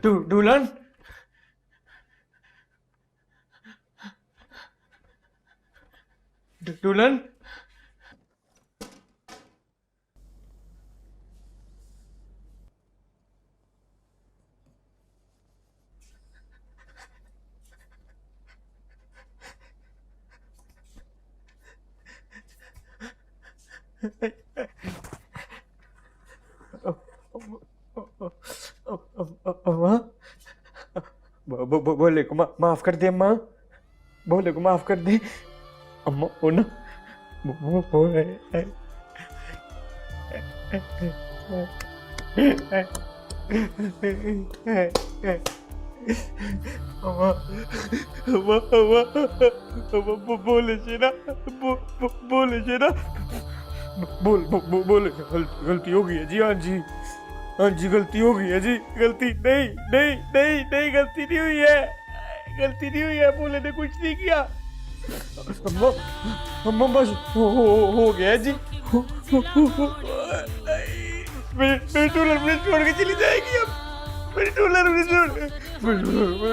दुल्हन दुल्हन अम्मा बोले को माफ कर दे अम्मा, बोले को माफ कर दे अम्मा। वो ना वो है अम्मा अम्मा अम्मा अम्मा बोले से ना बोले से ना बोले गलती हो गई है जी। हाँ जी, हाँ जी गलती हो गई है जी। गलती नहीं नहीं नहीं नहीं गलती नहीं हुई है, गलती नहीं हुई है। बोले ने कुछ नहीं किया अम्मा, अम्मा बस हो गया है जी। मेरी डॉलर मुझे छोड़ के चली जाएगी अब। मेरी डॉलर मुझे छोड़, मेरी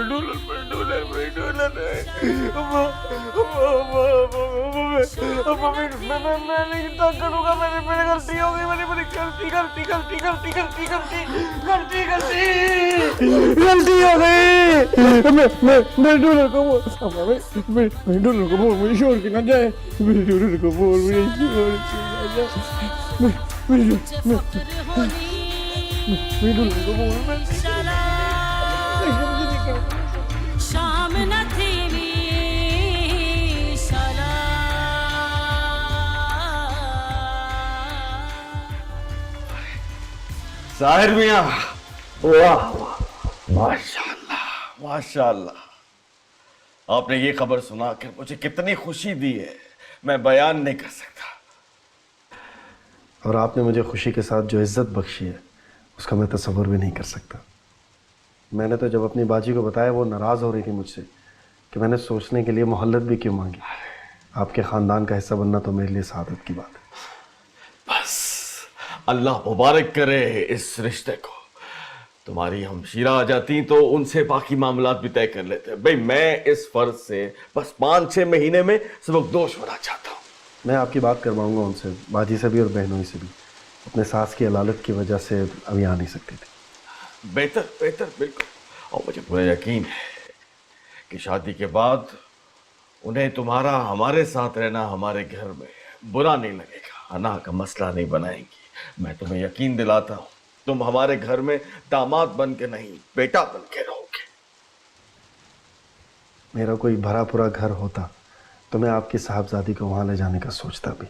डॉलर अम्मा मैं नहीं करूँगा। मेरी गलती हो गई, मेरी बड़ी गलती गलती गलती गलती गलती गलती गलती गलती गलती हो गई। मैं डॉलर को बोल, मेरी डॉलर को बोल मुझे छोड़ के ना जाए। मेरी डॉलर को बोल मुझे छोड़ के ना जाए। मेरी डॉलर को बोल मैं शाम न थी शला साहिर मियां, वाह माशाल्लाह माशाल्लाह। आपने ये खबर सुनाकर मुझे कितनी खुशी दी है, मैं बयान नहीं कर सकता। और आपने मुझे खुशी के साथ जो इज्जत बख्शी है उसका मैं तसव्वुर भी नहीं कर सकता। मैंने तो जब अपनी बाजी को बताया वो नाराज़ हो रही थी मुझसे कि मैंने सोचने के लिए मोहल्लत भी क्यों मांगी। आपके ख़ानदान का हिस्सा बनना तो मेरे लिए सादत की बात है। बस अल्लाह मुबारक करे इस रिश्ते को। तुम्हारी हमशीरा आ जाती तो उनसे बाकी मामलात भी तय कर लेते। भाई मैं इस फर्ज से बस 5-6 महीने में सबकदोश होना चाहता हूँ। मैं आपकी बात करवाऊँगा उनसे, बाजी से भी और बहनों से भी। अपने सास की अलालत की वजह से अभी आ नहीं सकती थी। बेहतर बेहतर बिल्कुल। और मुझे पूरा यकीन है कि शादी के बाद उन्हें तुम्हारा हमारे साथ रहना हमारे घर में बुरा नहीं लगेगा, अना का मसला नहीं बनाएंगी। मैं तुम्हें यकीन दिलाता हूँ तुम हमारे घर में दामाद बन के नहीं बेटा बन के रहोगे। मेरा कोई भरा पूरा घर होता तो मैं आपकी साहबजादी को वहाँ ले जाने का सोचता भी,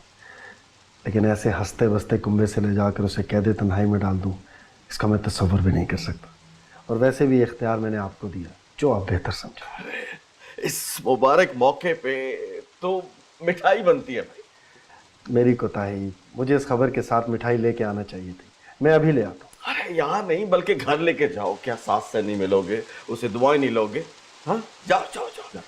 लेकिन ऐसे हंसते बसते कुंबे से ले जाकर उसे कैद तन्हाई में डाल दूँ, इसका मैं तसव्वुर भी नहीं कर सकता। और वैसे भी इख्तियार मैंने आपको दिया, जो आप बेहतर समझो। इस मुबारक मौके पे तो मिठाई बनती है भाई। मेरी कोताही, मुझे इस खबर के साथ मिठाई लेके आना चाहिए थी। मैं अभी ले आता हूँ। अरे यहाँ नहीं बल्कि घर लेके जाओ। क्या सास से नहीं मिलोगे, उसे दुआएं नहीं लोगे? हाँ जाओ जाओ जाओ, जाओ।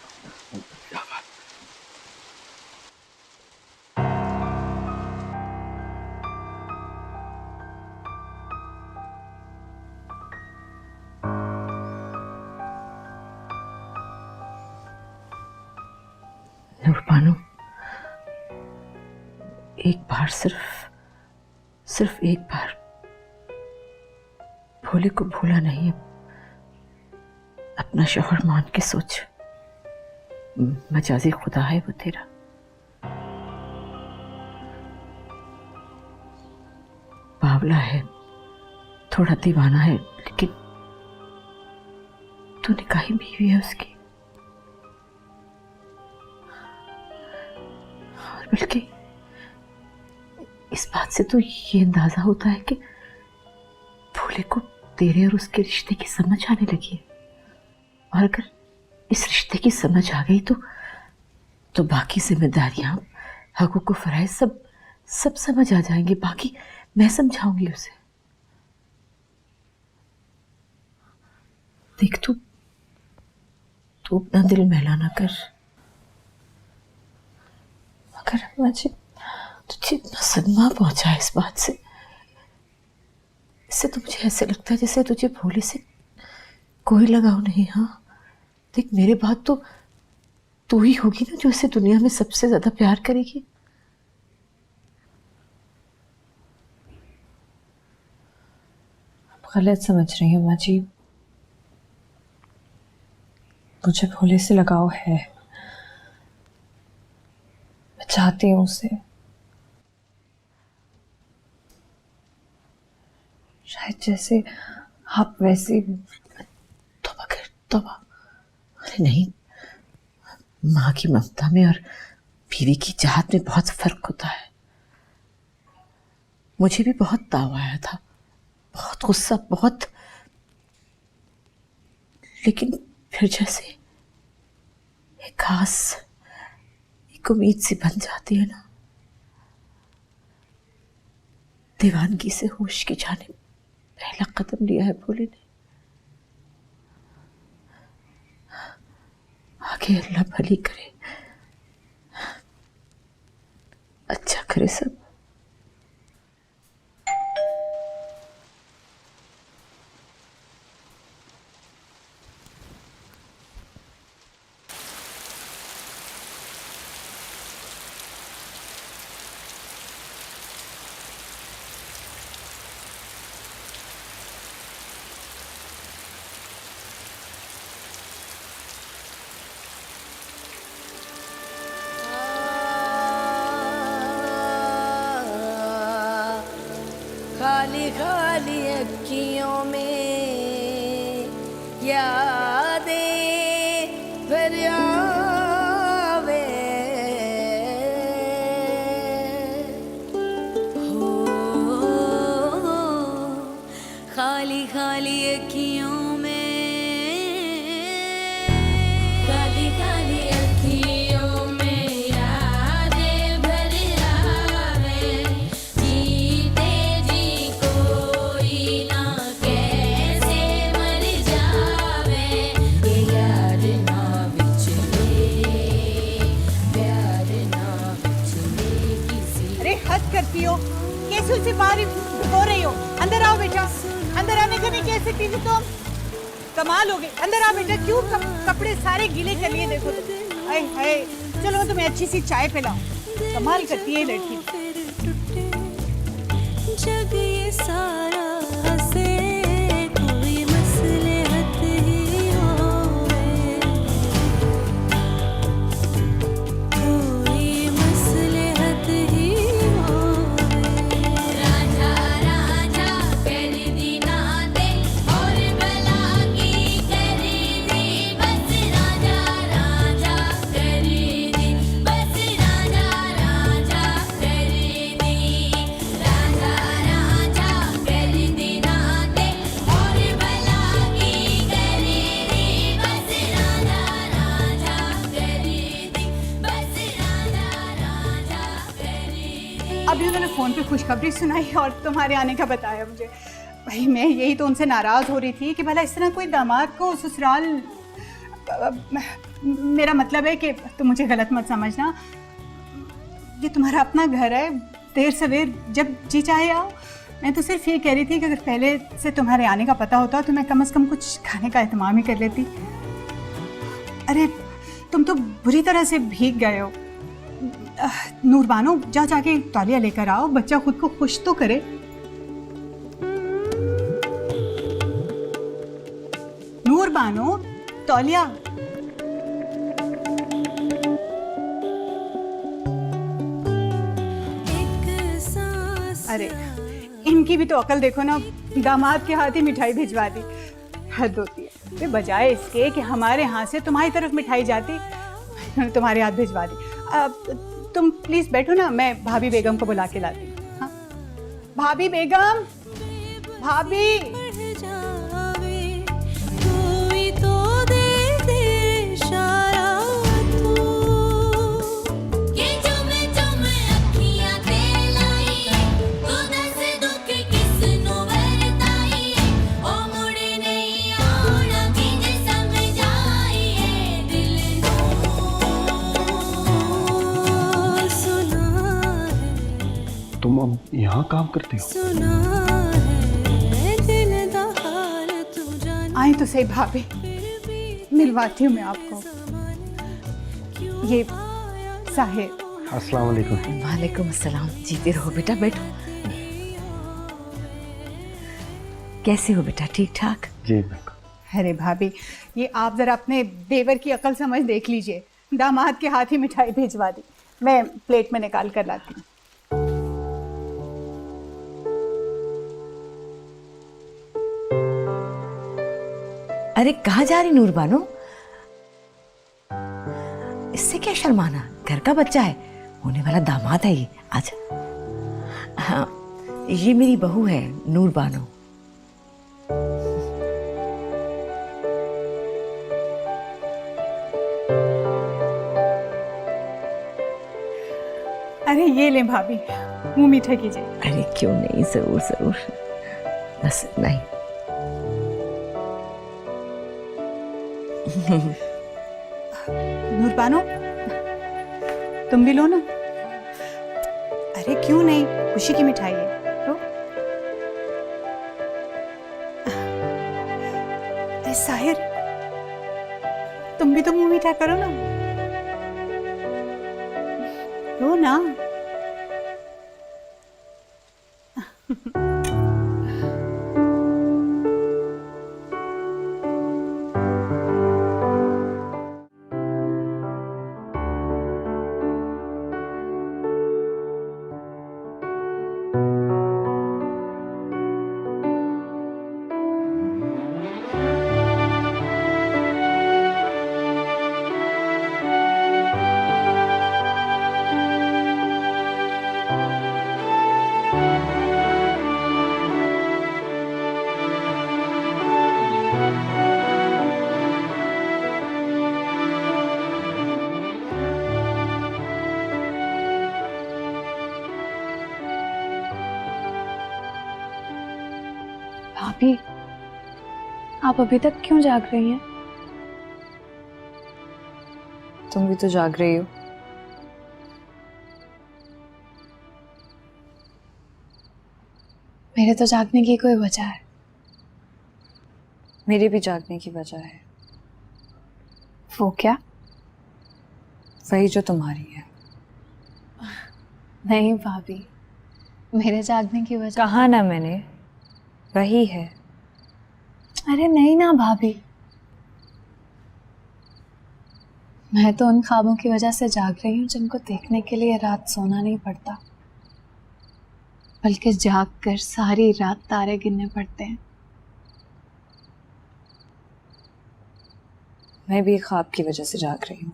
नूरबानो, एक बार सिर्फ एक बार भोले को भूला नहीं, अपना शौहर मान के सोच। मजाजी खुदा है वो तेरा। बावला है, थोड़ा दीवाना है, लेकिन तू निकाही बीवी है उसकी। बल्कि इस बात से तो ये अंदाजा होता है कि भोले को तेरे और उसके रिश्ते की समझ आने लगी है। और अगर इस रिश्ते की समझ आ गई तो बाकी जिम्मेदारियां, हकूक फराइज सब समझ आ जाएंगे। बाकी मैं समझाऊंगी उसे। देख तू अपना दिल मैला ना कर। अगर मुझे तुझे इतना सदमा पहुंचा है इस बात से, इससे तो मुझे ऐसे लगता है जैसे तुझे भोले से कोई लगाव नहीं। हाँ देख, मेरे बाद तो तू ही होगी ना जो इसे दुनिया में सबसे ज्यादा प्यार करेगी। गलत समझ रही हूँ माँ जी, मुझे भोले से लगाव है, मैं चाहती हूँ उसे। शायद जैसे आप वैसे। तौबा कर तौबा। अरे नहीं, माँ की ममता में और बीवी की चाहत में बहुत फर्क होता है। मुझे भी बहुत ताव आया था, बहुत गुस्सा, बहुत, लेकिन फिर जैसे एक आस, एक उम्मीद सी बन जाती है ना। दीवानगी से होश की जाने पहला कदम लिया है भोले ने। आगे अल्लाह भली करे, अच्छा करे सब। खाली खाली अखियों में यादें फिर आवे हो, खाली खाली अखियों में, खाली खाली अखियों में यादें भर आवे। जीते जी कोई ना कैसे मर जावे, ये यार ना बिछड़े, प्यार ना बिछड़े किसी। अरे हद करती हो, कैसे उसे बाहर हो रही हो? अंदर आओ बेटा, अंदर आने का नहीं कह सकती थी तुम? कमाल हो गई, अंदर आओ बेटा। क्यों कपड़े सारे गीले कर लिए? देखो तो हाय हाय। चलो मैं तुम्हें अच्छी सी चाय पिलाऊं। कमाल करती है लड़की। जग ये सारा हंसे, कोई मसलहत ही होवे, कोई मसलहत ही होवे। राजा राजा कर दी नाते और भला की कर दी, बस राजा राजा कर दी, बस राजा राजा कर दी, राजा राजा कर दी नाते और भला की कर दी, बस राजा राजा कर दी, बस राजा राजा कर दी। अभी उन्होंने फोन पे खुशखबरी सुनाई और तुम्हारे आने का बताया मुझे। भाई मैं यही तो उनसे नाराज हो रही थी कि भला इस तरह कोई दामाद को ससुराल। मेरा मतलब है कि तुम मुझे गलत मत समझना, ये तुम्हारा अपना घर है। देर सवेर जब जी चाहे आओ। मैं तो सिर्फ ये कह रही थी कि अगर पहले से तुम्हारे आने का पता होता तो मैं कम से कम कुछ खाने का एहतमाम ही कर लेती। अरे तुम तो बुरी तरह से भीग गए हो। नूरबानो जाके तौलिया लेकर आओ, बच्चा खुद को खुश तो करे। नूरबानो तौलिया। अरे इनकी भी तो अकल देखो ना, दामाद के हाथ ही मिठाई भिजवा दी। हद होती है। वे बजाय इसके कि हमारे हाथ से तुम्हारी तरफ मिठाई जाती, तुम्हारे हाथ भिजवा दी। तुम प्लीज बैठो ना, मैं भाभी बेगम को बुला के लाती हूँ। हाँ? भाभी बेगम, भाभी। कोई तो दे दे इशारा तू, ये जुम अखियां ते लाई, तू दस दुख किसनू वरताई, ओ मुड़े नहीं आना किने समझाई, दिल नू सुना है, तुम अब यहाँ काम करती हो? सुना है दिल दा हाल तू जान। आए तो सही भाभी, मिलवाती हूँ मैं आपको। ये साहिर। अस्सलाम वालेकुम। वालेकुम अस्सलाम। जीते रहो बेटा, बैठो। कैसे हो बेटा, ठीक ठाक? जी बिल्कुल। अरे भाभी, ये आप जरा अपने देवर की अकल समझ देख लीजिए, दामाद के हाथ ही मिठाई भिजवा दी। मैं प्लेट में निकाल कर लाती हूँ। अरे कहाँ जा रही नूर बानो? इससे क्या शर्माना, घर का बच्चा है, होने वाला दामाद है ये। आजा। हाँ, ये मेरी बहू है नूर बानो। अरे ये ले भाभी, मुंह मीठा कीजिए। अरे क्यों नहीं, जरूर जरूर, बस नहीं। नूरबानो, तुम भी लो ना। अरे क्यों नहीं, खुशी की मिठाई है, लो। अरे साहिर, तुम भी तो मुंह मीठा करो ना, लो ना। भाभी, आप अभी तक क्यों जाग रही हैं? तुम भी तो जाग रही हो। मेरे तो जागने की कोई वजह है। मेरे भी जागने की वजह है। वो क्या? वही जो तुम्हारी है। नहीं भाभी, मेरे जागने की वजह कहा ना मैंने, वही है। अरे नहीं ना भाभी, मैं तो उन ख्वाबों की वजह से जाग रही हूँ जिनको देखने के लिए रात सोना नहीं पड़ता, बल्कि जाग कर सारी रात तारे गिनने पड़ते हैं। मैं भी ख्वाब की वजह से जाग रही हूँ।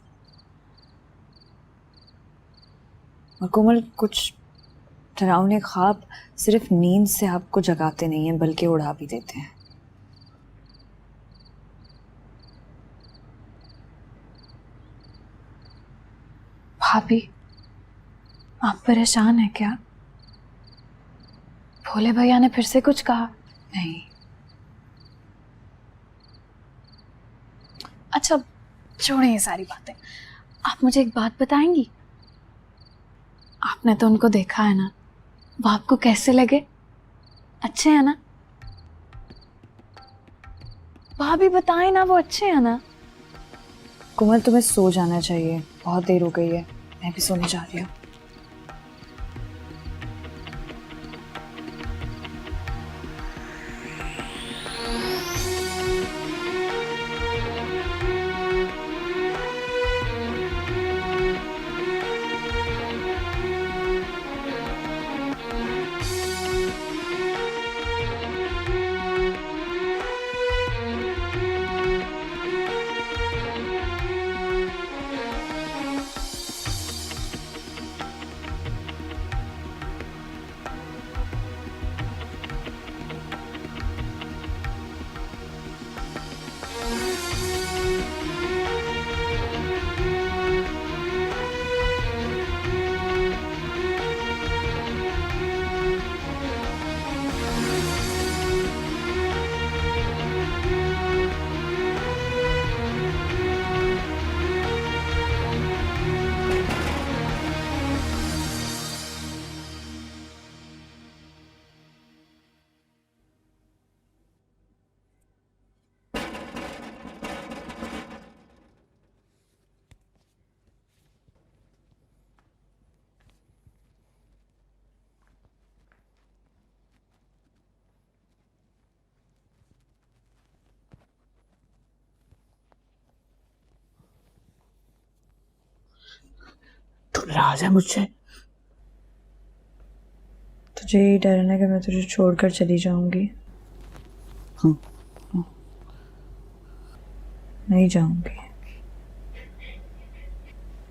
और कोमल, कुछ डरावने ख्वाब सिर्फ नींद से आपको जगाते नहीं हैं, बल्कि उड़ा भी देते हैं। भाभी, आप परेशान हैं क्या? भोले भैया ने फिर से कुछ कहा? नहीं। अच्छा, छोड़ें ये सारी बातें। आप मुझे एक बात बताएंगी? आपने तो उनको देखा है ना, वो आपको कैसे लगे? अच्छे हैं ना? भाभी बताएं ना, वो अच्छे हैं ना? कोमल, तुम्हें सो जाना चाहिए, बहुत देर हो गई है। मैं भी सोने जा रही हूँ। नाराज है मुझसे? तुझे यही डर है ना कि मैं तुझे छोड़कर चली जाऊंगी? नहीं जाऊंगी।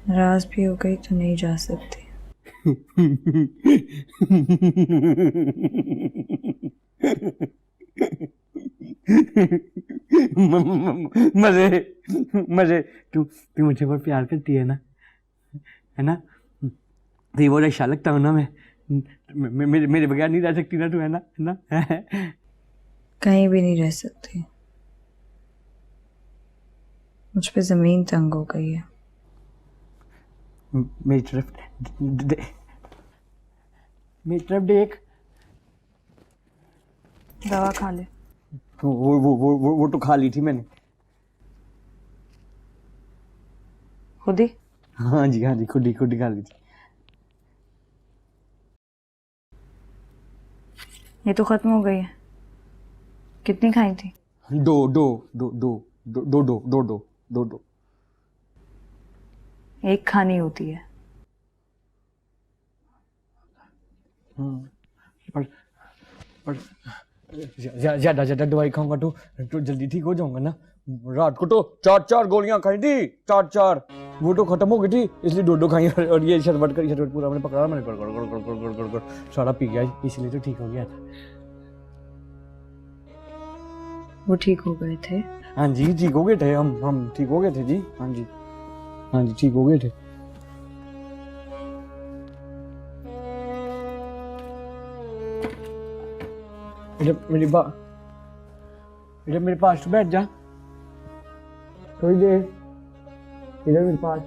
नाराज भी हो गई तो नहीं जा सकती। मजे मजे तू मुझे बहुत प्यार करती है ना, है ना? तो बहुत अच्छा लगता हूँ ना मैं। मेरे बगैर नहीं रह सकती ना तू, है ना? है ना? कहीं भी नहीं रह सकती। मुझ पे जमीन तंग हो गई है। मेरी तरफ मेरी तरफ देख। दवा खा ले। वो तो खा ली थी मैंने। खुद ही? हाँ जी खुद ही खा ली थी। ये तो खत्म हो गई है। कितनी खाई थी? दो। एक खानी होती है। पर ज्यादा दवाई खाऊंगा तो जल्दी ठीक हो जाऊंगा ना। रात को तो 4 गोलियां खाई थी, 4। वो तो खत्म हो गई थी, इसलिए 2 खाई। और ये शरबत पूरा मैंने पकड़ा, मैंने गड़ सारा पी गया, इसलिए तो ठीक हो गया था। वो ठीक हो गए थे? हाँ जी ठीक हो गए थे, हम ठीक हो गए थे जी। हाँ जी ठीक हो गए थे। इधर मेरे पास तो बैठ जा थोड़ी देर, इधर मेरे पास।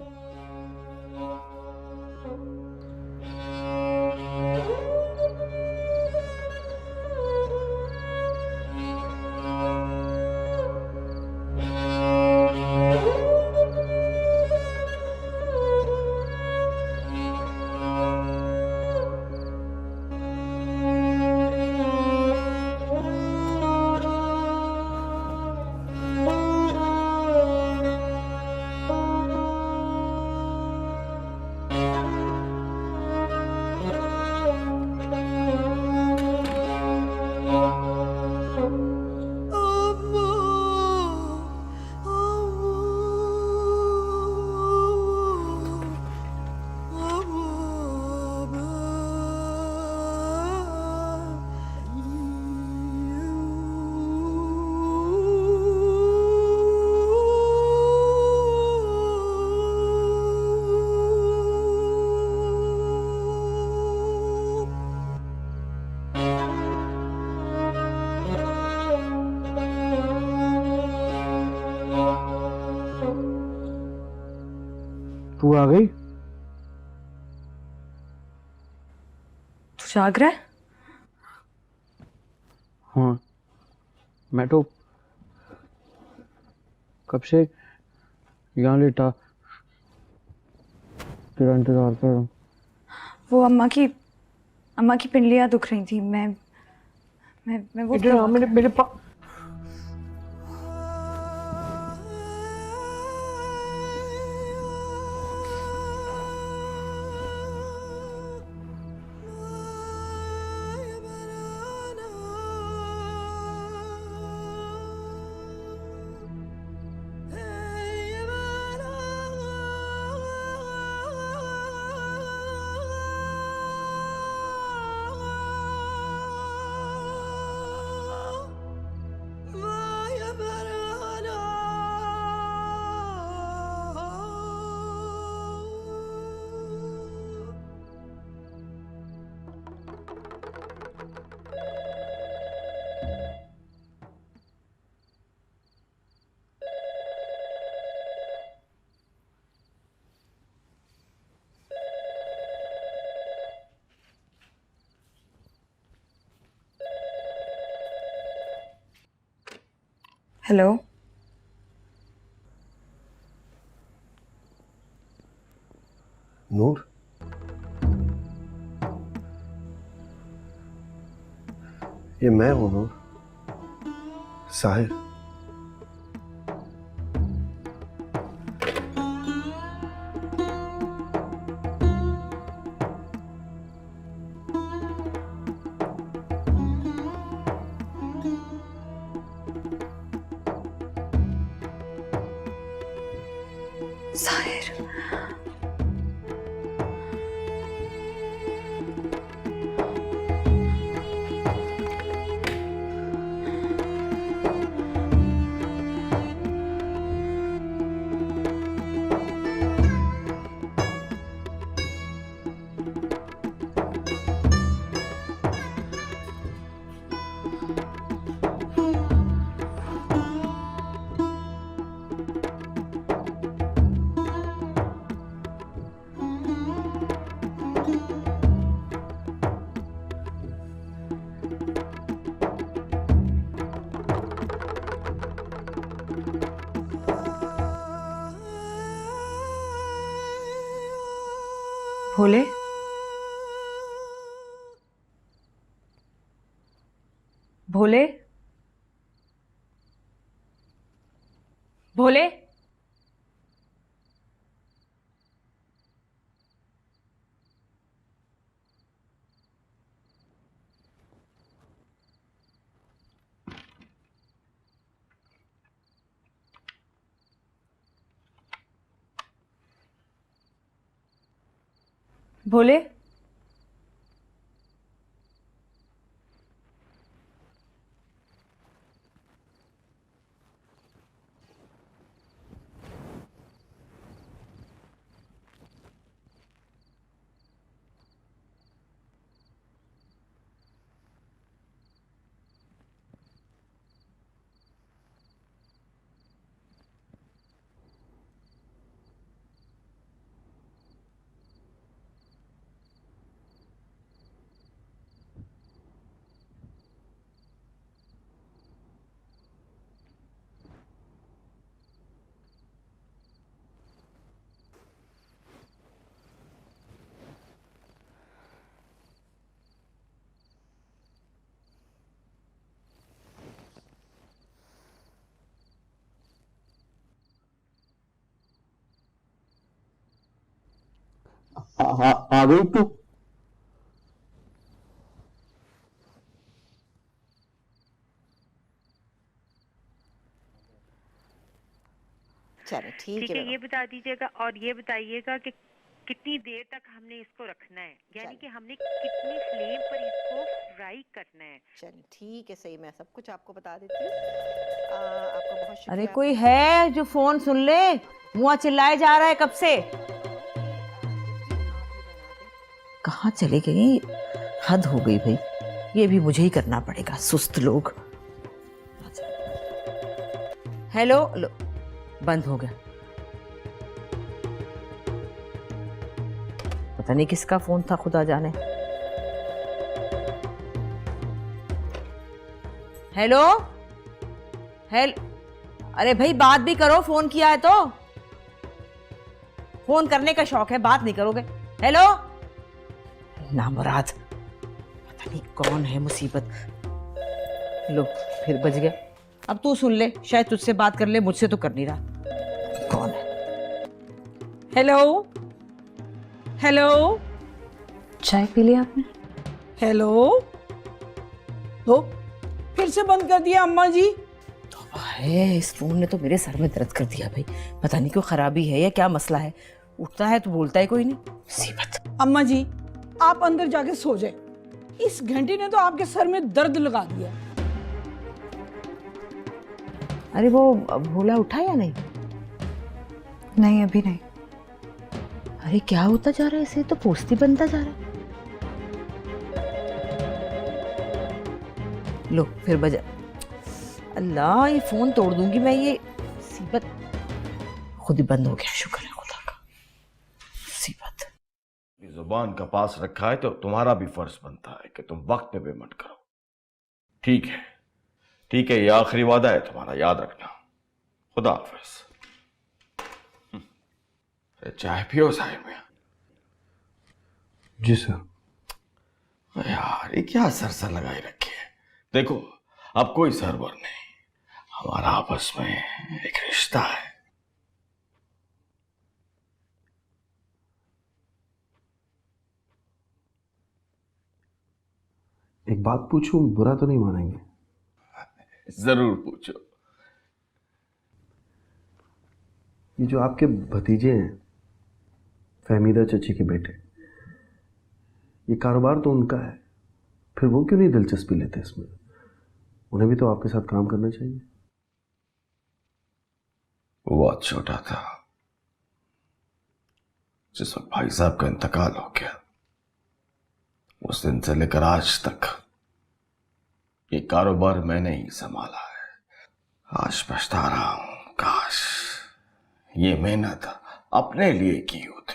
तू आ गई? तू जाग रहा है? हाँ, मैं तो कब से यहाँ लेटा तेरा इंतजार कर रहा हूँ। वो अम्मा की पिंडलियाँ दुख रही थी। मैं वो इधर आ, मेरे पास। हेलो। नूर, ये मैं हूं नूर, साहिर। साहिर, भोले, भोले, भोले, भोले, आ गई तू? चलो ठीक है, ये बता दीजिएगा और ये बताइएगा कि कितनी देर तक हमने इसको रखना है, यानी कि हमने कितनी फ्लेम पर इसको फ्राई करना है। चलो ठीक है, सही, मैं सब कुछ आपको बता देती हूँ। आपका बहुत शुक्रिया। अरे कोई है जो फोन सुन ले, मुआ चिल्लाए जा रहा है कब से। कहाँ चले गई, हद हो गई भाई, ये भी मुझे ही करना पड़ेगा, सुस्त लोग। हेलो, लो, बंद हो गया। पता नहीं किसका फोन था, खुदा जाने। हेलो, हेलो, अरे भाई बात भी करो, फोन किया है तो। फोन करने का शौक है, बात नहीं करोगे। हेलो, नामुराद, पता नहीं कौन है, मुसीबत। लो, फिर बज गया। अब तू सुन ले, शायद तुझसे बात कर ले, मुझसे तो कर नहीं रहा। कौन है? हेलो, हेलो, चाय पी लिया आपने? हेलो, तो फिर से बंद कर दिया अम्मा जी। तो है, इस फोन ने तो मेरे सर में दर्द कर दिया भाई, पता नहीं क्यों, खराबी है या क्या मसला है। उठता है तो बोलता है कोई नहीं, मुसीबत। अम्मा जी, आप अंदर जाके सो जाए, इस घंटी ने तो आपके सर में दर्द लगा दिया। अरे वो भोला उठा या नहीं? नहीं, अभी नहीं। अरे क्या होता जा रहा है इसे, तो पोस्ती बनता जा रहा है। लो फिर बजा। अल्लाह, ये फोन तोड़ दूंगी मैं, ये मुसीबत। खुद ही बंद हो गया, शुक्र है खुदा का। मुसीबत। जुबान का पास रखा है तो तुम्हारा भी फर्ज बनता है कि तुम वक्त पे पेमेंट करो। ठीक है, ठीक है, ये आखिरी वादा है तुम्हारा, याद रखना। खुदा हाफिज। चाय पियो साहिब में। जी सर। यार ये क्या सरसर लगाए रखे है। देखो, अब कोई सरवर नहीं, हमारा आपस में एक रिश्ता है। एक बात पूछूं, बुरा तो नहीं मानेंगे? जरूर पूछो। ये जो आपके भतीजे हैं, फहमीदा चची के बेटे, ये कारोबार तो उनका है, फिर वो क्यों नहीं दिलचस्पी लेते इसमें? उन्हें भी तो आपके साथ काम करना चाहिए। वो बहुत छोटा था जिस वक्त भाई साहब का इंतकाल हो गया। उस दिन से लेकर आज तक ये कारोबार मैंने ही संभाला है। आज पछता रहा हूं, काश ये मेहनत अपने लिए की होती।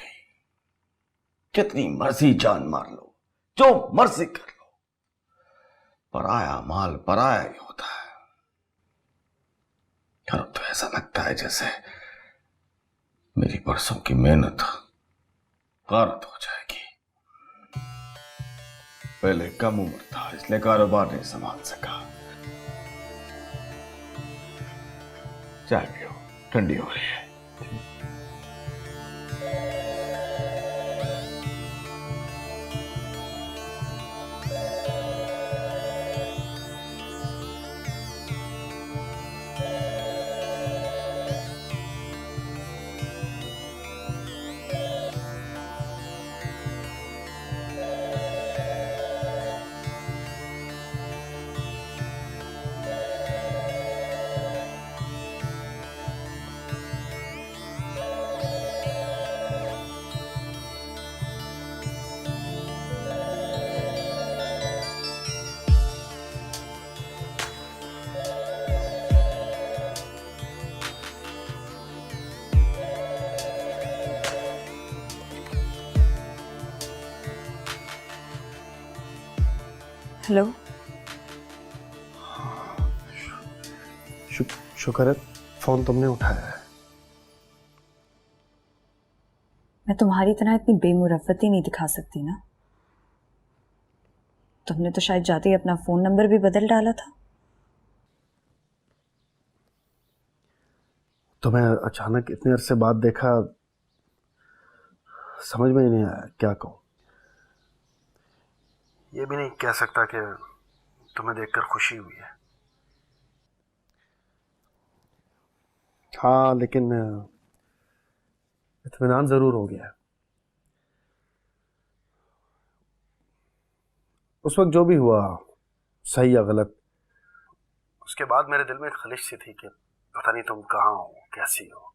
कितनी मर्जी जान मार लो, जो मर्जी कर लो, पराया माल पराया ही होता है। अब तो ऐसा लगता है जैसे मेरी बरसों की मेहनत गारत हो जाएगी। पहले कम उम्र था इसलिए कारोबार नहीं संभाल सका। चाय पियो, ठंडी हो रही है। हेलो। शुक्र है फोन तुमने उठाया है। मैं तुम्हारी तरह इतनी बेमुरफ़्फ़ती नहीं दिखा सकती ना। तुमने तो शायद जाते ही अपना फोन नंबर भी बदल डाला था। तुम्हें अचानक इतने अरसे बाद देखा, समझ में ही नहीं आया क्या कहूं। ये भी नहीं कह सकता कि तुम्हें देखकर खुशी हुई है। हाँ, लेकिन इत्मीनान जरूर हो गया। उस वक्त जो भी हुआ, सही या गलत, उसके बाद मेरे दिल में एक खलिश सी थी कि पता नहीं तुम कहाँ हो, कैसी हो।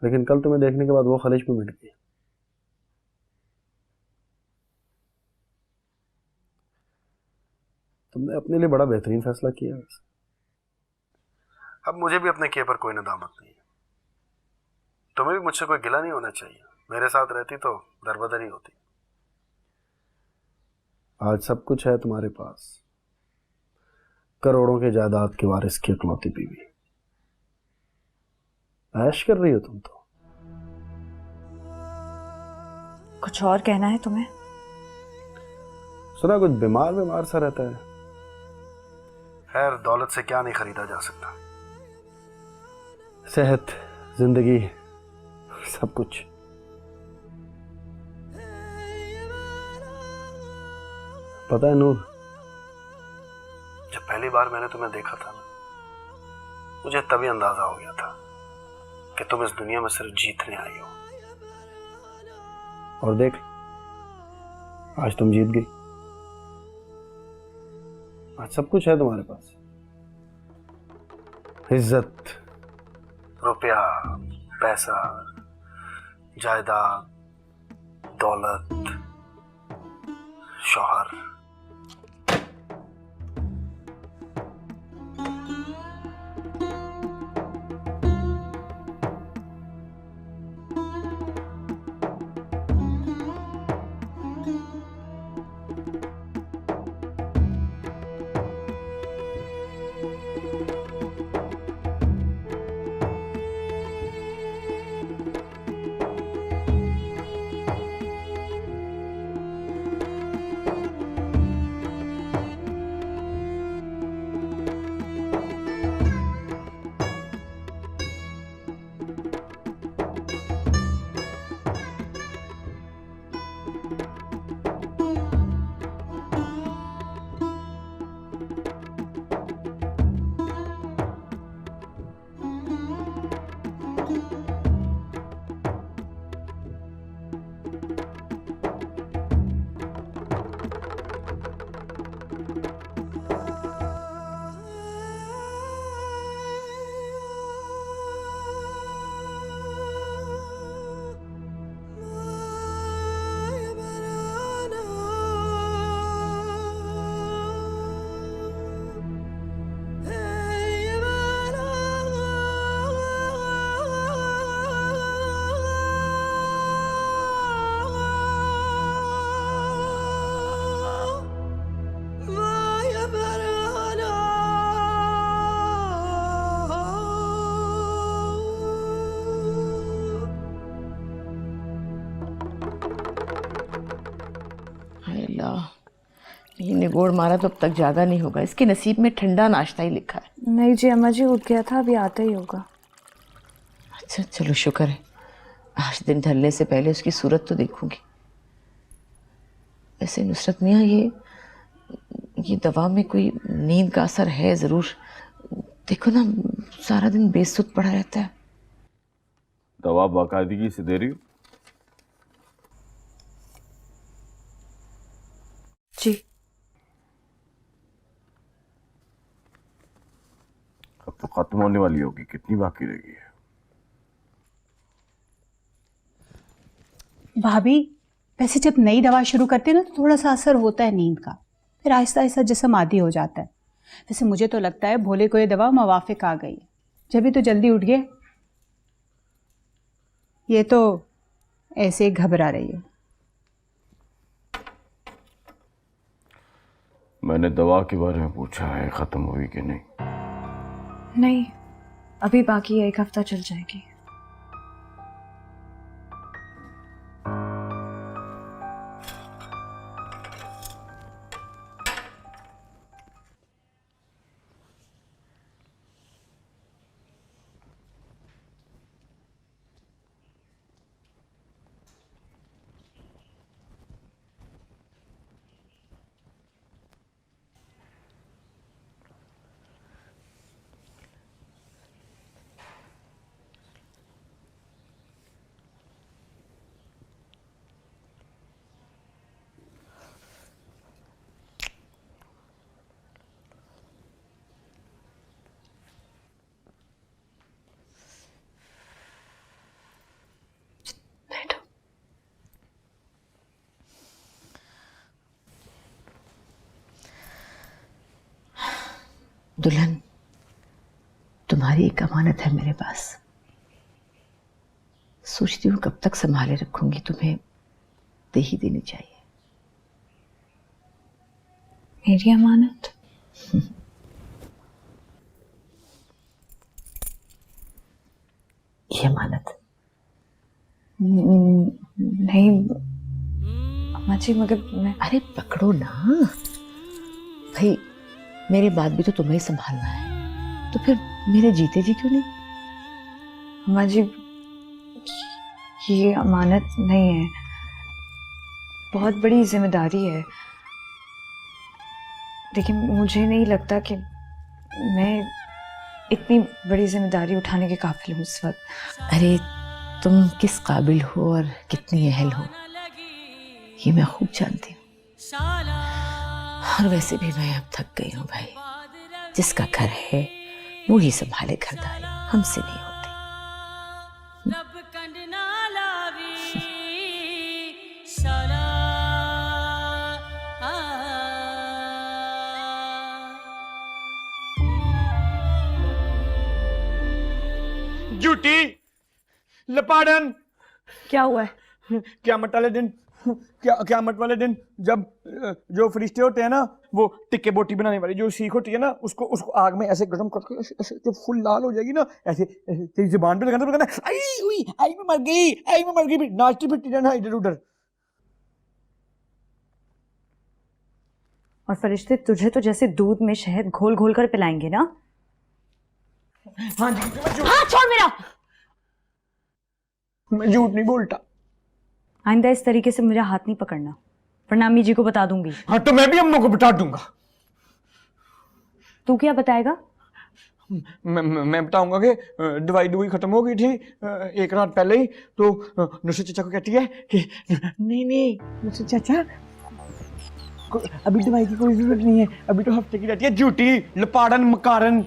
लेकिन कल तुम्हें देखने के बाद वो खलिश भी मिट गई। तुमने अपने लिए बड़ा बेहतरीन फैसला किया। अब मुझे भी अपने किए पर कोई नदामत नहीं है। तुम्हें भी मुझसे कोई गिला नहीं होना चाहिए। मेरे साथ रहती तो दरबदर ही होती। आज सब कुछ है तुम्हारे पास, करोड़ों के जायदाद के वारिस की इकलौती बीवी। ऐश कर रही हो तुम तो। कुछ और कहना है तुम्हें? सुना कुछ बीमार सा रहता है। खैर, दौलत से क्या नहीं खरीदा जा सकता। सेहत, जिंदगी, सब कुछ। पता है नूर, जब पहली बार मैंने तुम्हें देखा था ना, मुझे तभी अंदाजा हो गया था कि तुम इस दुनिया में सिर्फ जीतने आई हो। और देख, आज तुम जीत गई। आज सब कुछ है तुम्हारे पास। इज्जत, रुपया, पैसा, जायदाद, दौलत, शौहर। खुदा, ये निगोड़ मारा तो अब तक जागा नहीं होगा। इसके नसीब में ठंडा नाश्ता ही लिखा है। नहीं जी अम्मा जी, उठ गया था, अभी आता ही होगा। अच्छा चलो शुक्र है, आज दिन ढलने से पहले उसकी सूरत तो देखूंगी। वैसे नुसरत मियाँ, ये दवा में कोई नींद का असर है ज़रूर। देखो ना, सारा दिन बेसुध पड़ा रहता है। दवा बाकायदगी से दे रही हो? जी। अब तो खत्म होने वाली होगी, कितनी बाकी रह गई है? भाभी, वैसे जब नई दवा शुरू करते हैं ना तो थोड़ा सा असर होता है नींद का, फिर आहिस्ता आहिस्ता जिस्म आदी हो जाता है। वैसे मुझे तो लगता है भोले को ये दवा मवाफिक आ गई है, जब तो जल्दी उठ गए। ये तो ऐसे ही घबरा रही है। मैंने दवा के बारे में पूछा है, खत्म हुई कि नहीं? नहीं, अभी बाकी है, 1 हफ्ता चल जाएगी। दुल्हन, तुम्हारी एक अमानत है मेरे पास। सोचती हूँ कब तक संभाले रखूंगी, तुम्हें दे ही देनी चाहिए। मेरी अमानत? ये अमानत। नहीं अम्मा जी, मगर मैं... अरे पकड़ो ना भाई, मेरे बाद भी तो तुम्हें ही संभालना है, तो फिर मेरे जीते जी क्यों नहीं? अम्मा जी, ये अमानत नहीं है, बहुत बड़ी जिम्मेदारी है। लेकिन मुझे नहीं लगता कि मैं इतनी बड़ी जिम्मेदारी उठाने के काबिल हूँ इस वक्त। अरे तुम किस काबिल हो और कितनी अहल हो, ये मैं खूब जानती हूँ। और वैसे भी मैं अब थक गई हूँ भाई। जिसका घर है वो ही संभाले घरदारी, हमसे नहीं होती। झूठी लपाड़न। क्या हुआ है? क़यामत वाले दिन, क़यामत वाले दिन जब जो फरिश्ते होते हैं ना, वो टिक्के बोटी बनाने वाली जो सीख होती है ना, उसको आग में ऐसे गर्म करके ऐसे जब फुल लाल हो जाएगी ना, ऐसे तेरी जुबान पे लगाना, तो कहना आई हुई, आई मैं मर गई, आई मैं मर गई, नाचती फिरती रहना इधर उधर। और फरिश्ते तुझे तो जैसे दूध में शहद घोल घोल कर पिलाएंगे ना? हाँ जी, हाँ, छोड़ मेरा। मैं झूठ नहीं बोलता। आइंदा इस तरीके से मुझे हाथ नहीं पकड़ना, वरना अम्मी जी को बता दूंगी। हाँ तो मैं भी अम्मा को बता दूंगा। तू क्या बताएगा? मैं बताऊंगा कि दवाई खत्म हो गई थी 1 रात पहले ही, तो नुसरत चाचा को कहती है कि नहीं नुसरत चाचा, अभी दवाई की कोई जरूरत नहीं है, अभी तो हफ्ते की रहती है। झूठी लपाड़न मकारन।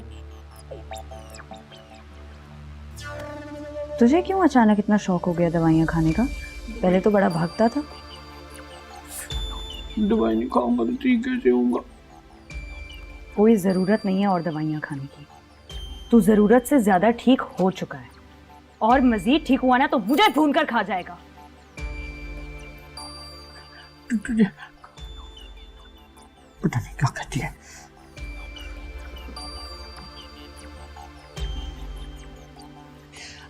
तुझे क्यों अचानक इतना शौक हो गया दवाइयाँ खाने का? पहले तो बड़ा भागता था। दवाई नहीं खाऊंगा तो ठीक कैसे होऊंगा? कोई जरूरत नहीं है और दवाइयाँ खाने की। तू जरूरत से ज्यादा ठीक हो चुका है, और मजीद ठीक हुआ ना तो मुझे ढूंढ कर खा जाएगा। तुझे पता नहीं क्या कहती है।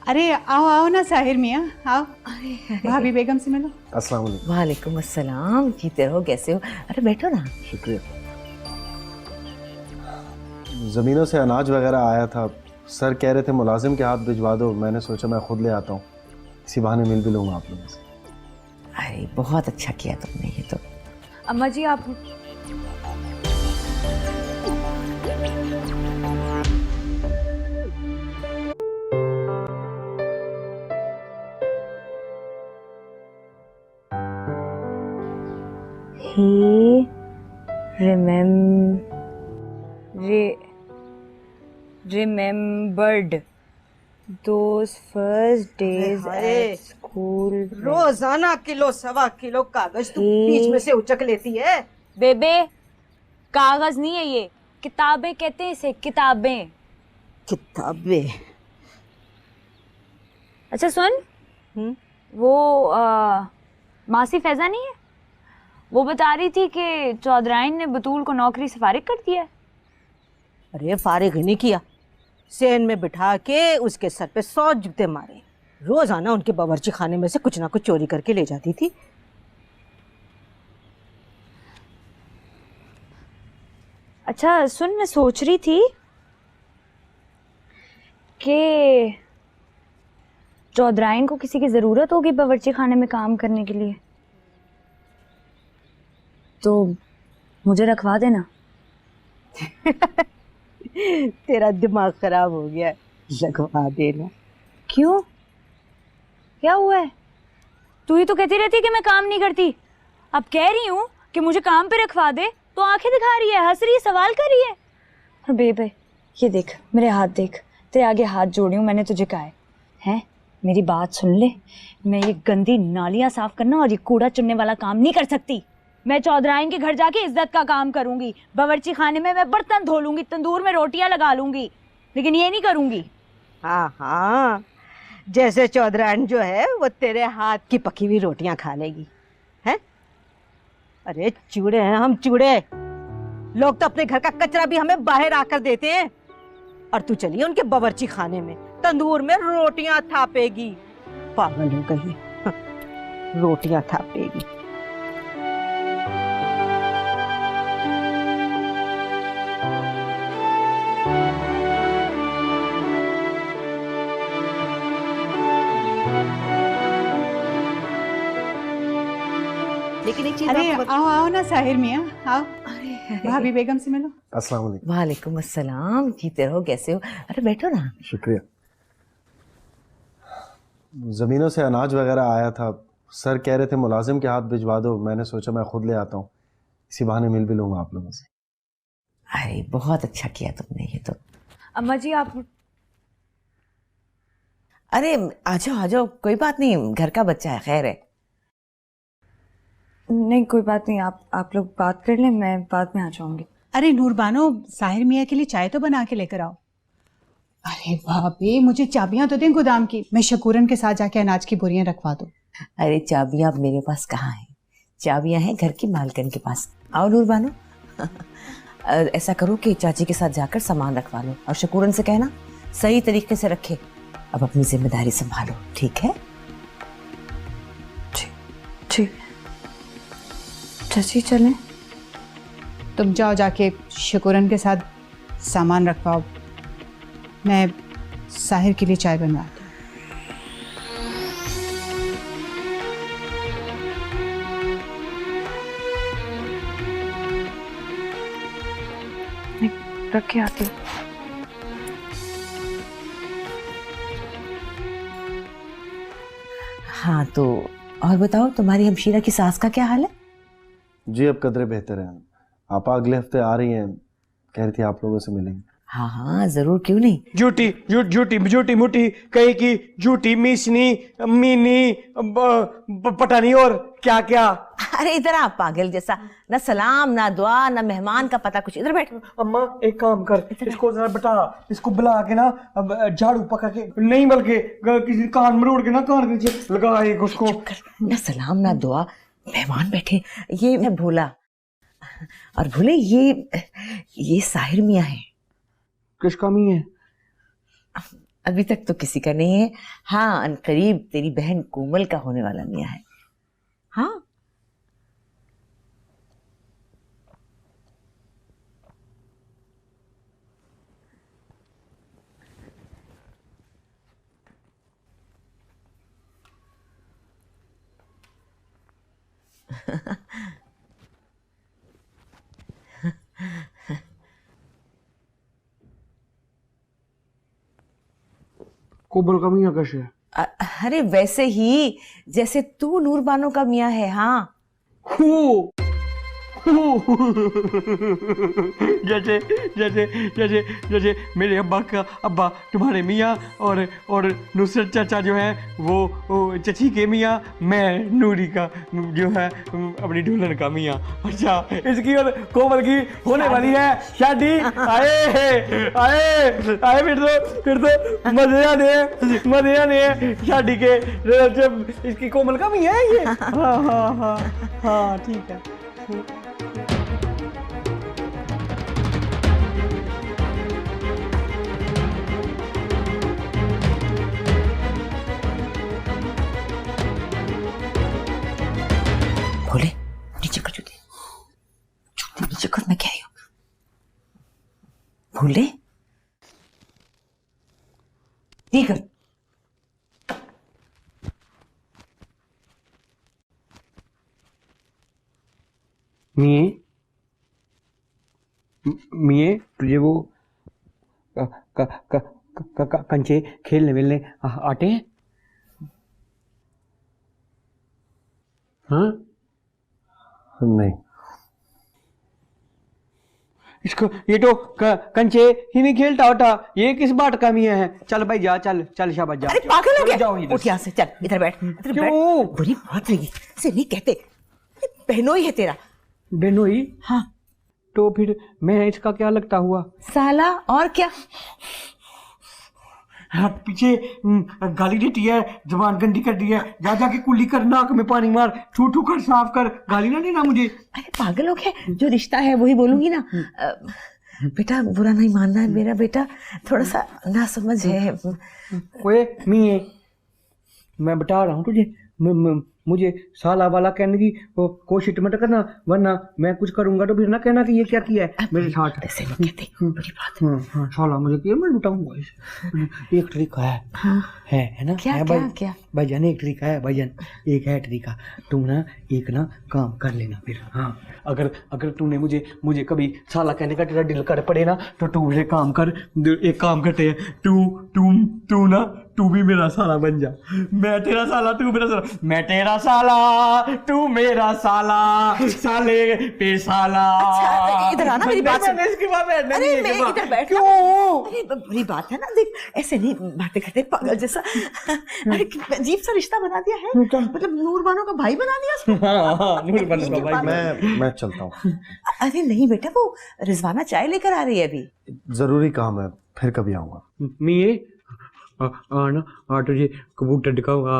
अरे आओ आओ ना साहिर मियाँ, आओ। भाभी बेगम से मिलो। अस्सलाम वालेकुम। वालेकुम अस्सलाम, जीते रहो, कैसे हो? अरे बैठो ना। शुक्रिया। ज़मीनों से अनाज वगैरह आया था, सर कह रहे थे मुलाजिम के हाथ भिजवा दो, मैंने सोचा मैं खुद ले आता हूँ, इसी बहाने मिल भी लूँगा आप लोगों से। अरे बहुत अच्छा किया तुमने। ये तो अम्मा जी आप He remembered those first days at school. रोजाना किलो सवा किलो कागज तू बीच में से उचक लेती है। बेबे कागज नहीं है ये, किताबें कहते हैं इसे, किताबें। किताबें? अच्छा सुन, वो मासी फैजा नहीं है, वो बता रही थी कि चौधराइन ने बतूल को नौकरी से फारिग कर दिया है। अरे फारिग ही नहीं किया, सेन में बिठा के उसके सर पे 100 जूते मारे। रोजाना उनके बावर्ची खाने में से कुछ ना कुछ चोरी करके ले जाती थी। अच्छा सुन, मैं सोच रही थी कि चौधराइन को किसी की जरूरत होगी बावर्ची खाने में काम करने के लिए, तो मुझे रखवा देना। तेरा दिमाग खराब हो गया, लगवा देना। क्यों, क्या हुआ है? तू ही तो कहती रहती है कि मैं काम नहीं करती, अब कह रही हूँ कि मुझे काम पे रखवा दे तो आंखें दिखा रही है, हंस रही है, सवाल कर रही है। और बेबे ये देख, मेरे हाथ देख, तेरे आगे हाथ जोड़ी हूँ मैंने तुझे कहा है, मेरी बात सुन ले, मैं ये गंदी नालियाँ साफ करना और ये कूड़ा चुनने वाला काम नहीं कर सकती। मैं चौधराइन के घर जाके इज्जत का काम करूंगी, बावर्ची खाने में मैं बर्तन धो लूंगी, तंदूर में रोटियां लगा लूंगी, लेकिन ये नहीं करूंगी। हाँ हाँ, जैसे चौधराइन जो है वो तेरे हाथ की पकी हुई रोटियां खा लेगी, हैं? अरे चूड़े हैं हम, चूड़े। लोग तो अपने घर का कचरा भी हमें बाहर आकर देते हैं, और तू चलिए उनके बावर्ची खाने में तंदूर में रोटियां थापेगी। पागल हो गई, रोटियां थापेगी। लेकिन एक चीज अरे आपको आओ आओ ना साहिर मियाँ, आओ। भाभी बेगम से मिलो। अस्सलाम वालेकुम। वालेकुम अस्सलाम, जीते रहो, कैसे हो? अरे बैठो ना। शुक्रिया। ज़मीनों से अनाज वगैरह आया था, सर कह रहे थे मुलाजिम के हाथ भिजवा दो, मैंने सोचा मैं खुद ले आता हूँ, इसी बहाने मिल भी लूँगा आप लोगों से। अरे बहुत अच्छा किया तुमने। ये तो अम्मा जी आप अरे आ जाओ, कोई बात नहीं, घर का बच्चा है, खैर है। नहीं कोई बात नहीं, आप लोग बात कर लें, मैं बाद में आ जाऊंगी। अरे नूरबानो, साहिर मियाँ के लिए चाय तो बना के लेकर आओ। अरे भाभी, मुझे चाबियां तो दें गोदाम की, मैं शकूरन के साथ जाके अनाज की बोरियां रखवा दूं। अरे चाबियां अब मेरे पास कहाँ है, चाबियां हैं घर की मालकिन के पास। आओ नूरबानो। ऐसा करो कि चाची के साथ जाकर सामान रखवा लो, और शकूरन से कहना सही तरीके से रखे। अब अपनी जिम्मेदारी संभालो, ठीक है? ठीक चाची चलें? तुम जाओ, जाके शकूरन के साथ सामान रखवाओ, मैं साहिर के लिए चाय बनवाती हूँ। रख के आती हूँ। हाँ तो और बताओ, तुम्हारी हमशीरा की सास का क्या हाल है? जी अब कदरे बेहतर हैं, आपा अगले हफ्ते आ रही हैं, कह रही थी आप लोगों से मिलेंगे। हाँ हाँ जरूर, क्यों नहीं। झूठी मुठी कहीं की झूठी मिसनी मीनी पटानी और क्या क्या। अरे इधर आ पागल जैसा, ना सलाम ना दुआ ना मेहमान का पता कुछ। इधर बैठ। अम्मा एक काम कर, इसको जरा बता, इसको बुला के ना झाड़ू पकड़ के नहीं, बल्कि किसी कान में रोड़ के ना कान के नीचे लगाए उसको। ना सलाम ना दुआ, मेहमान बैठे। ये मैं भूला, और भूले ये साहिर मियाँ है। किसका मियाँ है? अभी तक तो किसी का नहीं है। हाँ, अनकरीब तेरी बहन कोमल का होने वाला मियाँ है। हाँ, कोमल का मियाँ कैसे है? अरे वैसे ही जैसे तू नूरबानो का मियाँ है। हाँ, हो जैसे जैसे जैसे जैसे मेरे अब्बा तुम्हारे मियाँ और नुसरत चाचा जो है वो चची के मियाँ, मैं नूरी का जो है अपनी दुल्हन का मियाँ। अच्छा, इसकी और कोमल की होने वाली है शादी। आए आए आए, फिर तो मजे आने शादी के। जब इसकी कोमल का मियाँ है ये। हाँ हाँ हाँ हाँ, ठीक है। बोले नीचे कर जूते, जूते नीचे कर, मैं कह रही हूँ। बोले ठीक है। मिये तुझे वो कंचे खेलने मिलने आते हैं? हाँ नहीं, इसको ये तो कंचे ही नहीं खेलता होता, ये किस बात का मियाँ है? चल भाई जा, चल चल शाबाश जा। अरे पागल हो गया? जाओ इधर। उठ यहाँ से, चल इधर बैठ, इधर बैठ। क्यों? बुरी बात लगी, इसे नहीं कहते, बहनोई है तेरा। बेनोई? हाँ, तो फिर मैं इसका क्या लगता हुआ? साला और क्या। हाँ, पीछे गाली देती है, जबान गंदी कर दी है, जा जाके कुल्ली कर, नाक में पानी मार, ठू ठू कर, साफ कर, गाली ना देना मुझे। अरे पागल हो गया, जो रिश्ता है वही बोलूंगी ना। बेटा बुरा नहीं मानना है, मेरा बेटा थोड़ा सा नासमझ है। ओए मिये, मैं बता रहा हूँ तुझे, मुझे साला वाला कहने की कोशिश मत करना, वरना मैं कुछ करूंगा तो फिर ना कहना कि ये क्या किया है मेरे साथ। ऐसे नहीं कहते, बड़ी बात है। हाँ, साला मुझे किया, मैं बताऊंगा इसे। एक तरीका है। हाँ, है ना? क्या है क्या भाई, क्या? भाईजान एक तरीका है, भाईजान एक है तरीका। तुम ना एक ना काम कर लेना फिर। हाँ, अगर तूने मुझे कभी साला कहने का तेरा दिल कर पड़े ना, तो तू मुझे काम कर, एक काम करते हैं, तू ना तू भी मेरा साला बन जा। मैं तेरा साला, तू मेरा साला, मैं तेरा साला, तू मेरा साला, साले पे साला। अच्छा, इधर आना, मेरी बात सुन। इसके बाद बैठना अरे नहीं है, मैं इसके बाद। इधर बैठ। क्यों? अरे बुरी बात है ना, देख ऐसे नहीं बातें करते पागल जैसा। अरे अजीब सा रिश्ता बना दिया है, मतलब नूरबानो का भाई बना दिया उसको। हाँ, नूरबानो का भाई। मैं चलता हूँ। अरे नहीं बेटा, वो रिजवाना चाय लेकर आ रही है अभी। जरूरी काम है, फिर कभी आऊंगा। मिये आना, तुझे कबूतर दिखाऊंगा।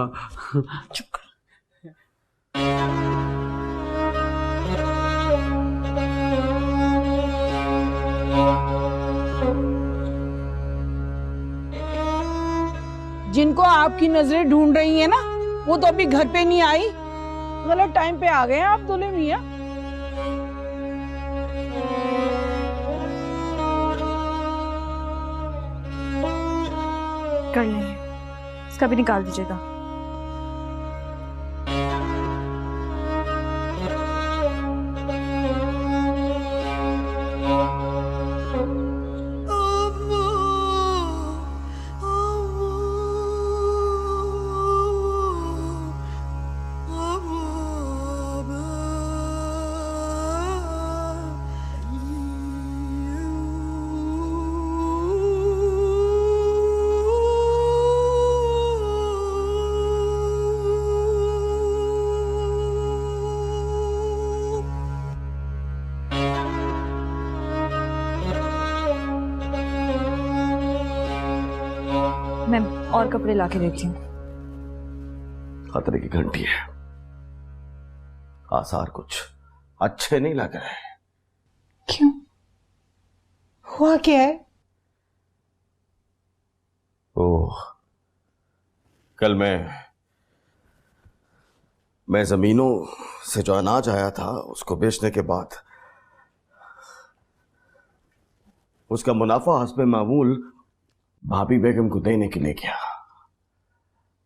चुप कर। जिनको आपकी नजरें ढूंढ रही हैं ना, वो तो अभी घर पे नहीं आई। गलत टाइम पे आ गए हैं आप दूल्हे मियाँ। कर लेंगे, इसका भी निकाल दीजिएगा। मैं और कपड़े लाके देती हूँ। खतरे की घंटी है, आसार कुछ अच्छे नहीं लग रहे। क्यों? हुआ क्या है? वो कल मैं जमीनों से जो अनाज आया था उसको बेचने के बाद उसका मुनाफा हस्बे मामूल भाभी बेगम को देने के लिए गया,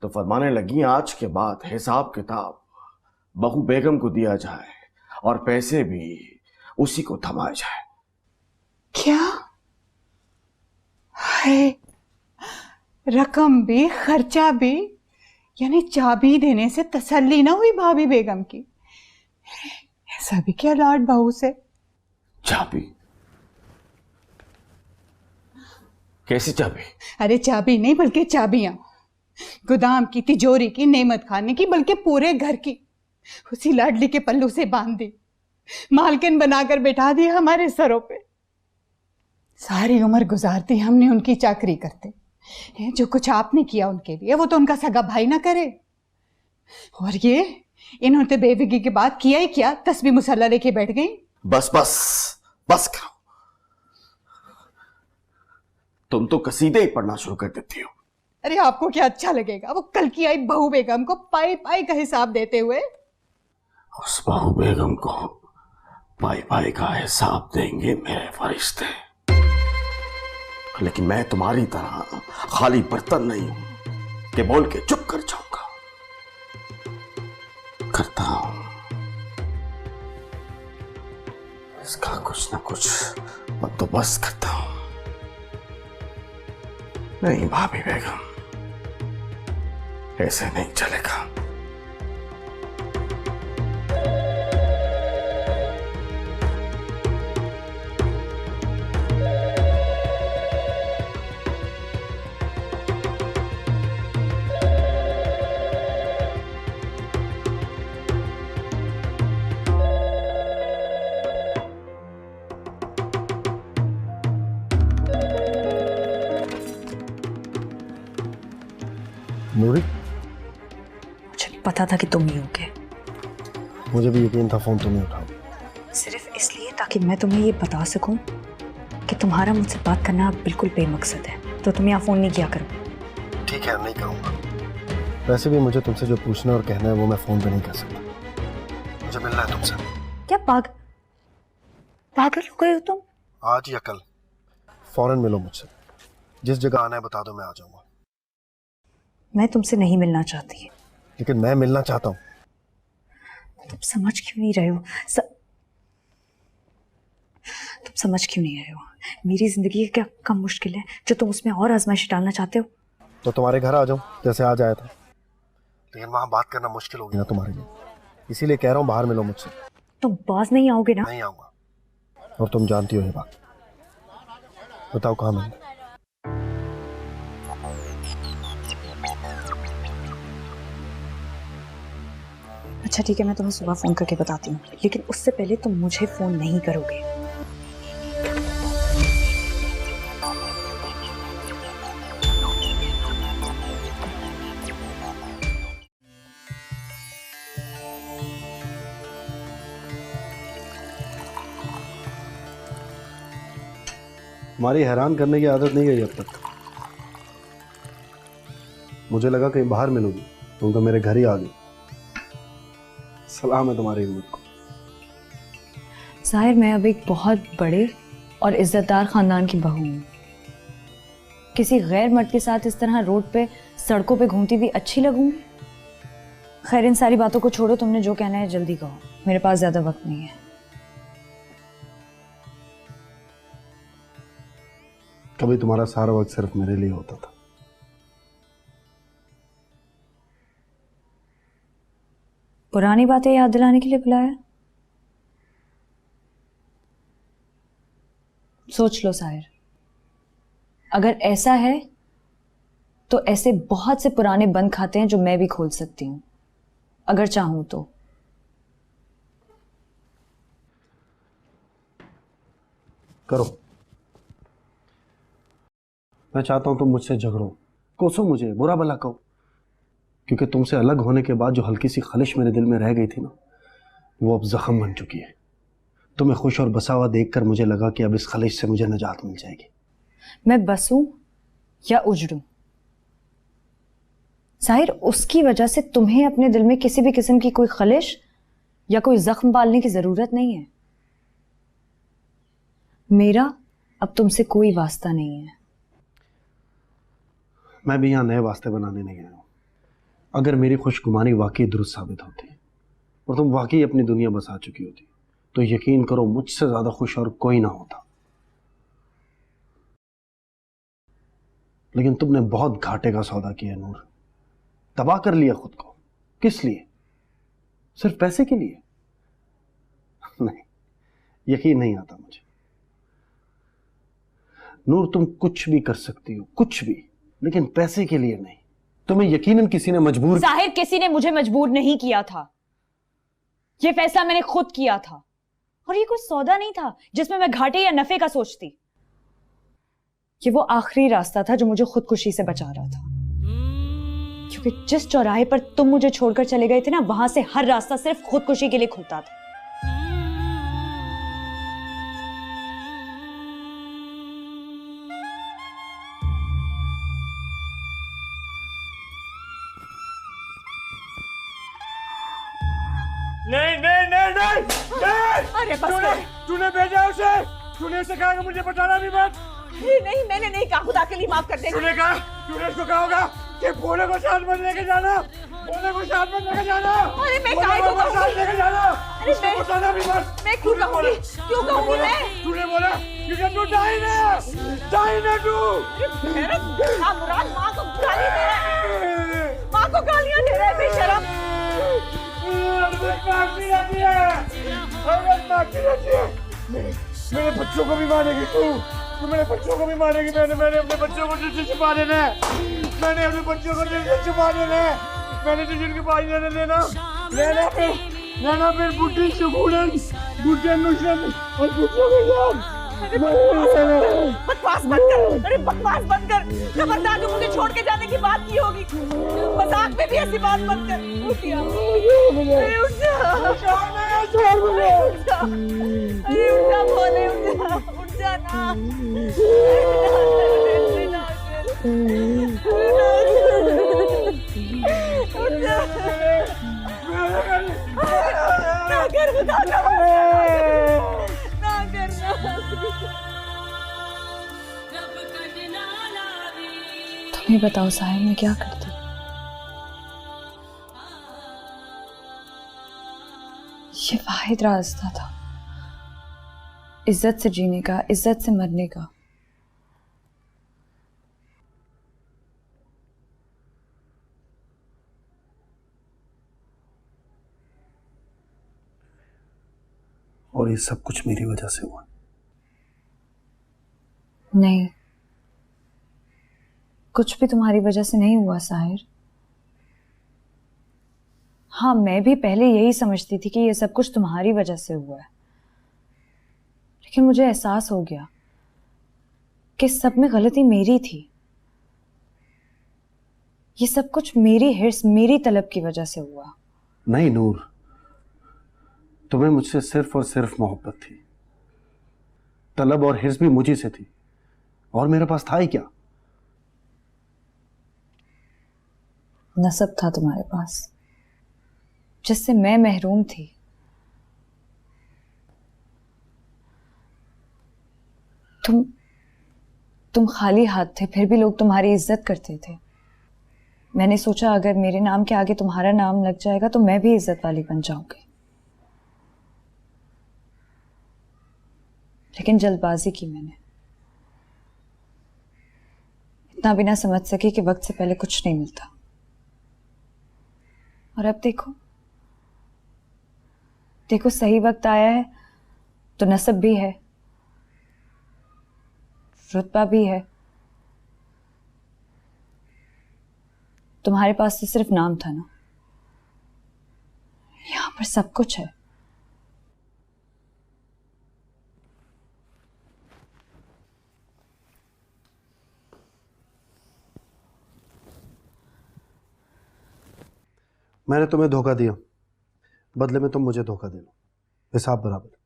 तो फरमाने लगी आज के बाद हिसाब किताब बहू बेगम को दिया जाए और पैसे भी उसी को थमाए जाए। क्या? हाय, रकम भी खर्चा भी, यानी चाबी देने से तसल्ली ना हुई भाभी बेगम की? ऐसा भी क्या लाड बहू से? चाबी? कैसी चाबी? अरे चाबी नहीं बल्कि चाबियां, गोदाम की, तिजोरी की, नेमत खाने की, बल्कि पूरे घर की उसी लाडली के पल्लू से बांध दी, मालकिन बनाकर बैठा दी हमारे सरों पे। सारी उम्र गुजार दी हमने उनकी चाकरी करते। जो कुछ आपने किया उनके लिए वो तो उनका सगा भाई ना करे। और ये इन्होंने बेविगी के बाद किया ही क्या, तस्बीह मुसल्ला लेके बैठ गई। बस बस बस करो, तुम तो कसीदे ही पढ़ना शुरू कर देती हो। अरे आपको क्या अच्छा लगेगा वो कल की आई बहू बेगम को पाई पाई का हिसाब देते हुए? उस बहू बेगम को पाई पाई का हिसाब देंगे मेरे फरिश्ते, लेकिन मैं तुम्हारी तरह खाली बर्तन नहीं हूं कि बोल के चुप कर जाऊंगा। करता हूं इसका कुछ ना कुछ बंदोबस्त करता हूं। नहीं भाभी बेगम, ऐसे नहीं चलेगा। नूरी, मुझे पता था कि तुम ही होगे। मुझे भी यकीन था फोन तुम्हें उठाओ। सिर्फ इसलिए ताकि मैं तुम्हें ये बता सकूं कि तुम्हारा मुझसे बात करना बिल्कुल बेमकसद है, तो तुम यहाँ फोन नहीं किया करो। ठीक है, नहीं करूँगा। वैसे भी मुझे तुमसे जो पूछना और कहना है वो मैं फोन पे नहीं कर सकता। मुझे मिलना है तुमसे। क्या पागल हो गए हो तुम? आज या कल फौरन मिलो मुझसे। जिस जगह आना है बता दो, मैं आ जाऊंगा। मैं तुमसे नहीं मिलना चाहती। लेकिन मैं मिलना चाहता हूँ। तुम समझ क्यों नहीं रहे हो? तुम समझ क्यों नहीं रहे हो? मेरी जिंदगी क्या कम मुश्किल है जो तुम उसमें और आजमाइश डालना चाहते हो? तो तुम्हारे घर आ जाऊं जैसे आज आया था, लेकिन वहां बात करना मुश्किल होगी ना तुम्हारे लिए, इसीलिए कह रहा हूँ बाहर मिलो मुझसे। तुम बाज नहीं आओगे ना? नहीं आऊंगा, और तुम जानती हो ये बात। बताओ कहाँ मिलना? अच्छा ठीक है, मैं तुम्हें सुबह फोन करके बताती हूँ, लेकिन उससे पहले तुम मुझे फोन नहीं करोगे। हमारी हैरान करने की आदत नहीं गई अब तक। मुझे लगा कहीं बाहर मिलोगी, तुम तो मेरे घर ही आ गई। सलाम है तुम्हारी हिम्मत को। जाहिर मैं अब एक बहुत बड़े और इज्जतदार खानदान की बहू हूँ। किसी गैर मर्द के साथ इस तरह रोड पे सड़कों पे घूमती भी अच्छी लगूं? खैर इन सारी बातों को छोड़ो, तुमने जो कहना है जल्दी कहो, मेरे पास ज्यादा वक्त नहीं है। कभी तुम्हारा सारा वक्त सिर्फ मेरे लिए होता था। पुरानी बातें याद दिलाने के लिए बुलाया? सोच लो साहिर, अगर ऐसा है तो ऐसे बहुत से पुराने बंद खाते हैं जो मैं भी खोल सकती हूं अगर चाहूं तो। करो। मैं चाहता हूं तुम मुझसे झगड़ो, कोसो मुझे, बुरा भला कहो, क्योंकि तुमसे अलग होने के बाद जो हल्की सी खलिश मेरे दिल में रह गई थी ना, वो अब जख्म बन चुकी है। तुम्हें खुश और बसा हुआ देखकर मुझे लगा कि अब इस खलिश से मुझे निजात मिल जाएगी। मैं बसूं या उजड़ूं, जाहिर उसकी वजह से तुम्हें अपने दिल में किसी भी किस्म की कोई खलिश या कोई जख्म पालने की जरूरत नहीं है। मेरा अब तुमसे कोई वास्ता नहीं है। मैं भी यहाँ नए वास्ते बनाने नहीं आया हूँ। अगर मेरी खुशगुमानी वाकई दुरुस्त साबित होती और तुम वाकई अपनी दुनिया बसा चुकी होती तो यकीन करो मुझसे ज्यादा खुश और कोई ना होता। लेकिन तुमने बहुत घाटे का सौदा किया नूर, तबाह कर लिया खुद को। किस लिए? सिर्फ पैसे के लिए? नहीं, यकीन नहीं आता मुझे। नूर तुम कुछ भी कर सकती हो, कुछ भी, लेकिन पैसे के लिए नहीं। तुम्हें यकीनन किसी ने मजबूर। जाहिर किसी ने मुझे मजबूर नहीं किया था, ये फैसला मैंने खुद किया था। और ये कोई सौदा नहीं था जिसमें मैं घाटे या नफे का सोचती। ये वो आखिरी रास्ता था जो मुझे खुदकुशी से बचा रहा था, क्योंकि जिस चौराहे पर तुम मुझे छोड़कर चले गए थे ना, वहां से हर रास्ता सिर्फ खुदकुशी के लिए खुलता था। नहीं नहीं नहीं नहीं नहीं। अरे बस तूने भेजा उसे, तूने उसे कहा कि मुझे बताना भी मत। नहीं, मैंने नहीं कहा, खुदा के लिए माफ कर दे। तूने उसको कहा होगा कि भोले को साथ मत लेके जाना, भोले को साथ मत लेके जाना। अरे मैं भोले काहे को को कहूंगी? साथ लेके जाना। अरे उसको मैं- बताना भी मत। मैं क्यों तूने कहूंगी? बोला- क्यों कहूंगी बोला- मैं? तूने बोला क्योंकि तू डाइन है तू। मुराद माँ को गाली दे रहा है, माँ को गालियां दे रहा है बेशरम। मारती रहती है। मेरे बच्चों को भी मारेगी तू मेरे बच्चों को भी मारेगी। मैंने अपने बच्चों को तुझसे छुपा देना है। मैंने अपने बच्चों को तुझसे छुपा देना है। मैंने तुझे उनके पास लेना फिर बुढ़ी सुकूनन, बुढ़े नुसरत और बच्चों के साथ। बकवास बंद कर, अरे बकवास बंद कर। खबरदार जो मुझे छोड़ के जाने की बात की होगी, मजाक में भी ऐसी बात मत कर। उठ जा, अरे उठ जा, अरे उठ जा भोले, उठ जा ना। उठ जा, ना कर खुदा ना करना। तुम ही बताओ साहिर, मैं क्या करती? ये वाहिद रास्ता था इज्जत से जीने का, इज्जत से मरने का। और ये सब कुछ मेरी वजह से हुआ। नहीं, कुछ भी तुम्हारी वजह से नहीं हुआ साहिर। हाँ, मैं भी पहले यही समझती थी कि ये सब कुछ तुम्हारी वजह से हुआ है, लेकिन मुझे एहसास हो गया कि सब में गलती मेरी थी। ये सब कुछ मेरी हिर्स, मेरी तलब की वजह से हुआ। नहीं नूर, तुम्हें मुझसे सिर्फ और सिर्फ मोहब्बत थी। तलब और हिर्स भी मुझी से थी, और मेरे पास था ही क्या? नसब था तुम्हारे पास, जिससे मैं महरूम थी। तुम खाली हाथ थे, फिर भी लोग तुम्हारी इज्जत करते थे। मैंने सोचा अगर मेरे नाम के आगे तुम्हारा नाम लग जाएगा तो मैं भी इज्जत वाली बन जाऊंगी, लेकिन जल्दबाजी की मैंने। इतना भी ना समझ सकी कि वक्त से पहले कुछ नहीं मिलता। और अब देखो सही वक्त आया है तो नसब भी है, रुतबा भी है। तुम्हारे पास तो सिर्फ नाम था ना, यहां पर सब कुछ है। मैंने तुम्हें धोखा दिया, बदले में तुम मुझे धोखा दे लो, हिसाब बराबर।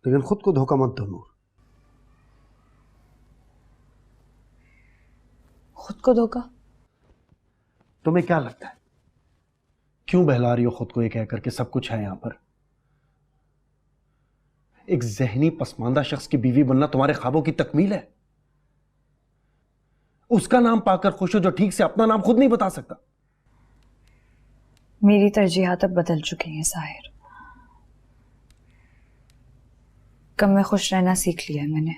लेकिन खुद को धोखा मत दो नूर। खुद को धोखा? तुम्हें क्या लगता है क्यों बहला रही हो खुद को ये कहकर के सब कुछ है यहां पर? एक जहनी पसमानदा शख्स की बीवी बनना तुम्हारे ख्वाबों की तकमील है? उसका नाम पाकर खुश हो जो ठीक से अपना नाम खुद नहीं बता सकता। मेरी तरजीहात अब बदल चुकी हैं साहिर। कम में खुश रहना सीख लिया है मैंने।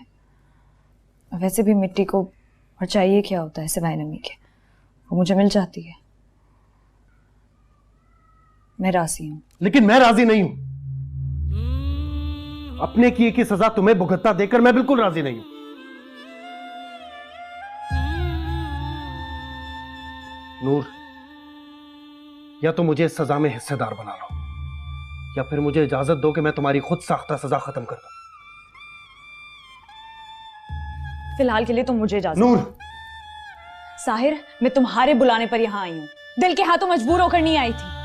वैसे भी मिट्टी को और चाहिए क्या होता है सिवाय नमी के, वो मुझे मिल जाती है। मैं राजी हूं। लेकिन मैं राजी नहीं हूं। अपने किए की सजा तुम्हें भुगतना देकर मैं बिल्कुल राजी नहीं हूं। नूर, या तो मुझे इस सजा में हिस्सेदार बना लो या फिर मुझे इजाजत दो कि मैं तुम्हारी खुद साख्ता सजा खत्म कर दूं। फिलहाल के लिए तुम मुझे इजाजत नूर, दो। साहिर, मैं तुम्हारे बुलाने पर यहां आई हूं, दिल के हाथों मजबूर होकर नहीं आई थी।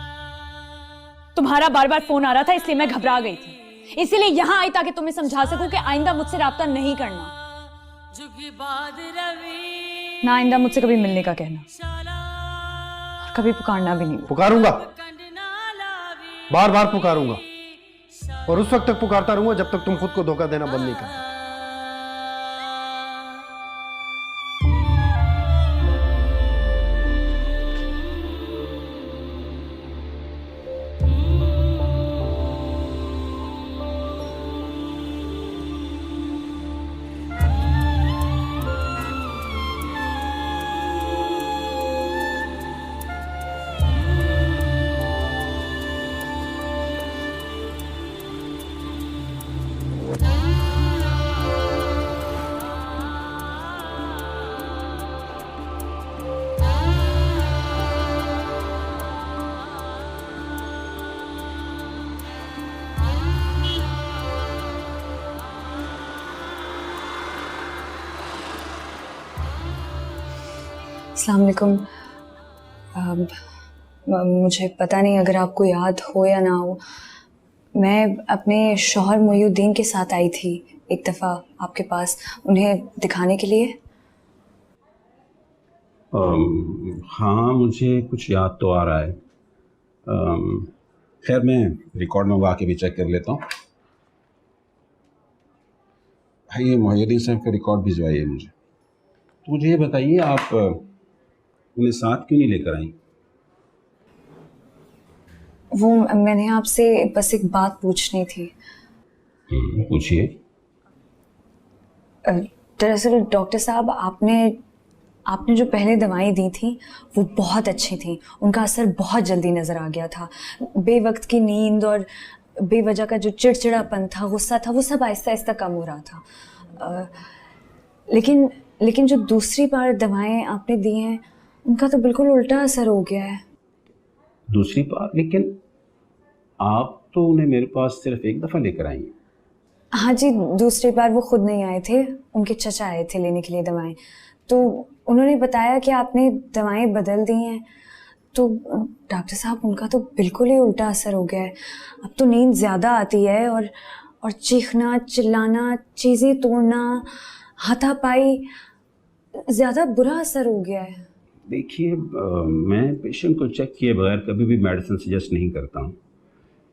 तुम्हारा बार बार फोन आ रहा था इसलिए मैं घबरा गई थी, इसीलिए यहां आई ताकि तुम्हें समझा सकूं कि आइंदा मुझसे राब्ता नहीं करना, ना आइंदा मुझसे कभी मिलने का कहना और कभी पुकारना भी नहीं। पुकारूंगा, बार बार पुकारूंगा और उस वक्त तक पुकारता रहूंगा जब तक तुम खुद को धोखा देना बंद नहीं करते। अस्सलाम वालेकुम। मुझे पता नहीं अगर आपको याद हो या ना हो, मैं अपने शौहर मोयुद्दीन के साथ आई थी एक दफ़ा आपके पास उन्हें दिखाने के लिए। हाँ, मुझे कुछ याद तो आ रहा है। खैर मैं रिकॉर्ड में वाकई भी चेक कर लेता हूँ। भाई ये मोयुद्दीन साहब का रिकॉर्ड भिजवाइए मुझे। तो मुझे ये बताइए आप उन्हें साथ क्यों नहीं लेकर आई? वो मैंने आपसे बस एक बात पूछनी थी। पूछिए। दरअसल डॉक्टर साहब, आपने जो पहले दवाएं दी थी वो बहुत अच्छी थी, उनका असर बहुत जल्दी नज़र आ गया था। बेवक्त की नींद और बेवजह का जो चिड़चिड़ापन था, गुस्सा था, वो सब आहिस्ता आहिस्ता कम हो रहा था। लेकिन जो दूसरी बार दवाएं आपने दी हैं उनका तो बिल्कुल उल्टा असर हो गया है। दूसरी बार? लेकिन आप तो उन्हें मेरे पास सिर्फ एक दफ़ा लेकर आई हैं। हाँ जी, दूसरी बार वो खुद नहीं आए थे, उनके चचा आए थे लेने के लिए दवाएं। तो उन्होंने बताया कि आपने दवाएं बदल दी हैं। तो डॉक्टर साहब, उनका तो बिल्कुल ही उल्टा असर हो गया है। अब तो नींद ज़्यादा आती है और चीखना, चिल्लाना, चीज़ें तोड़ना, हाथापाई, ज़्यादा बुरा असर हो गया है। देखिए, मैं पेशेंट को चेक किए बगैर कभी भी मेडिसिन सजेस्ट नहीं करता हूँ।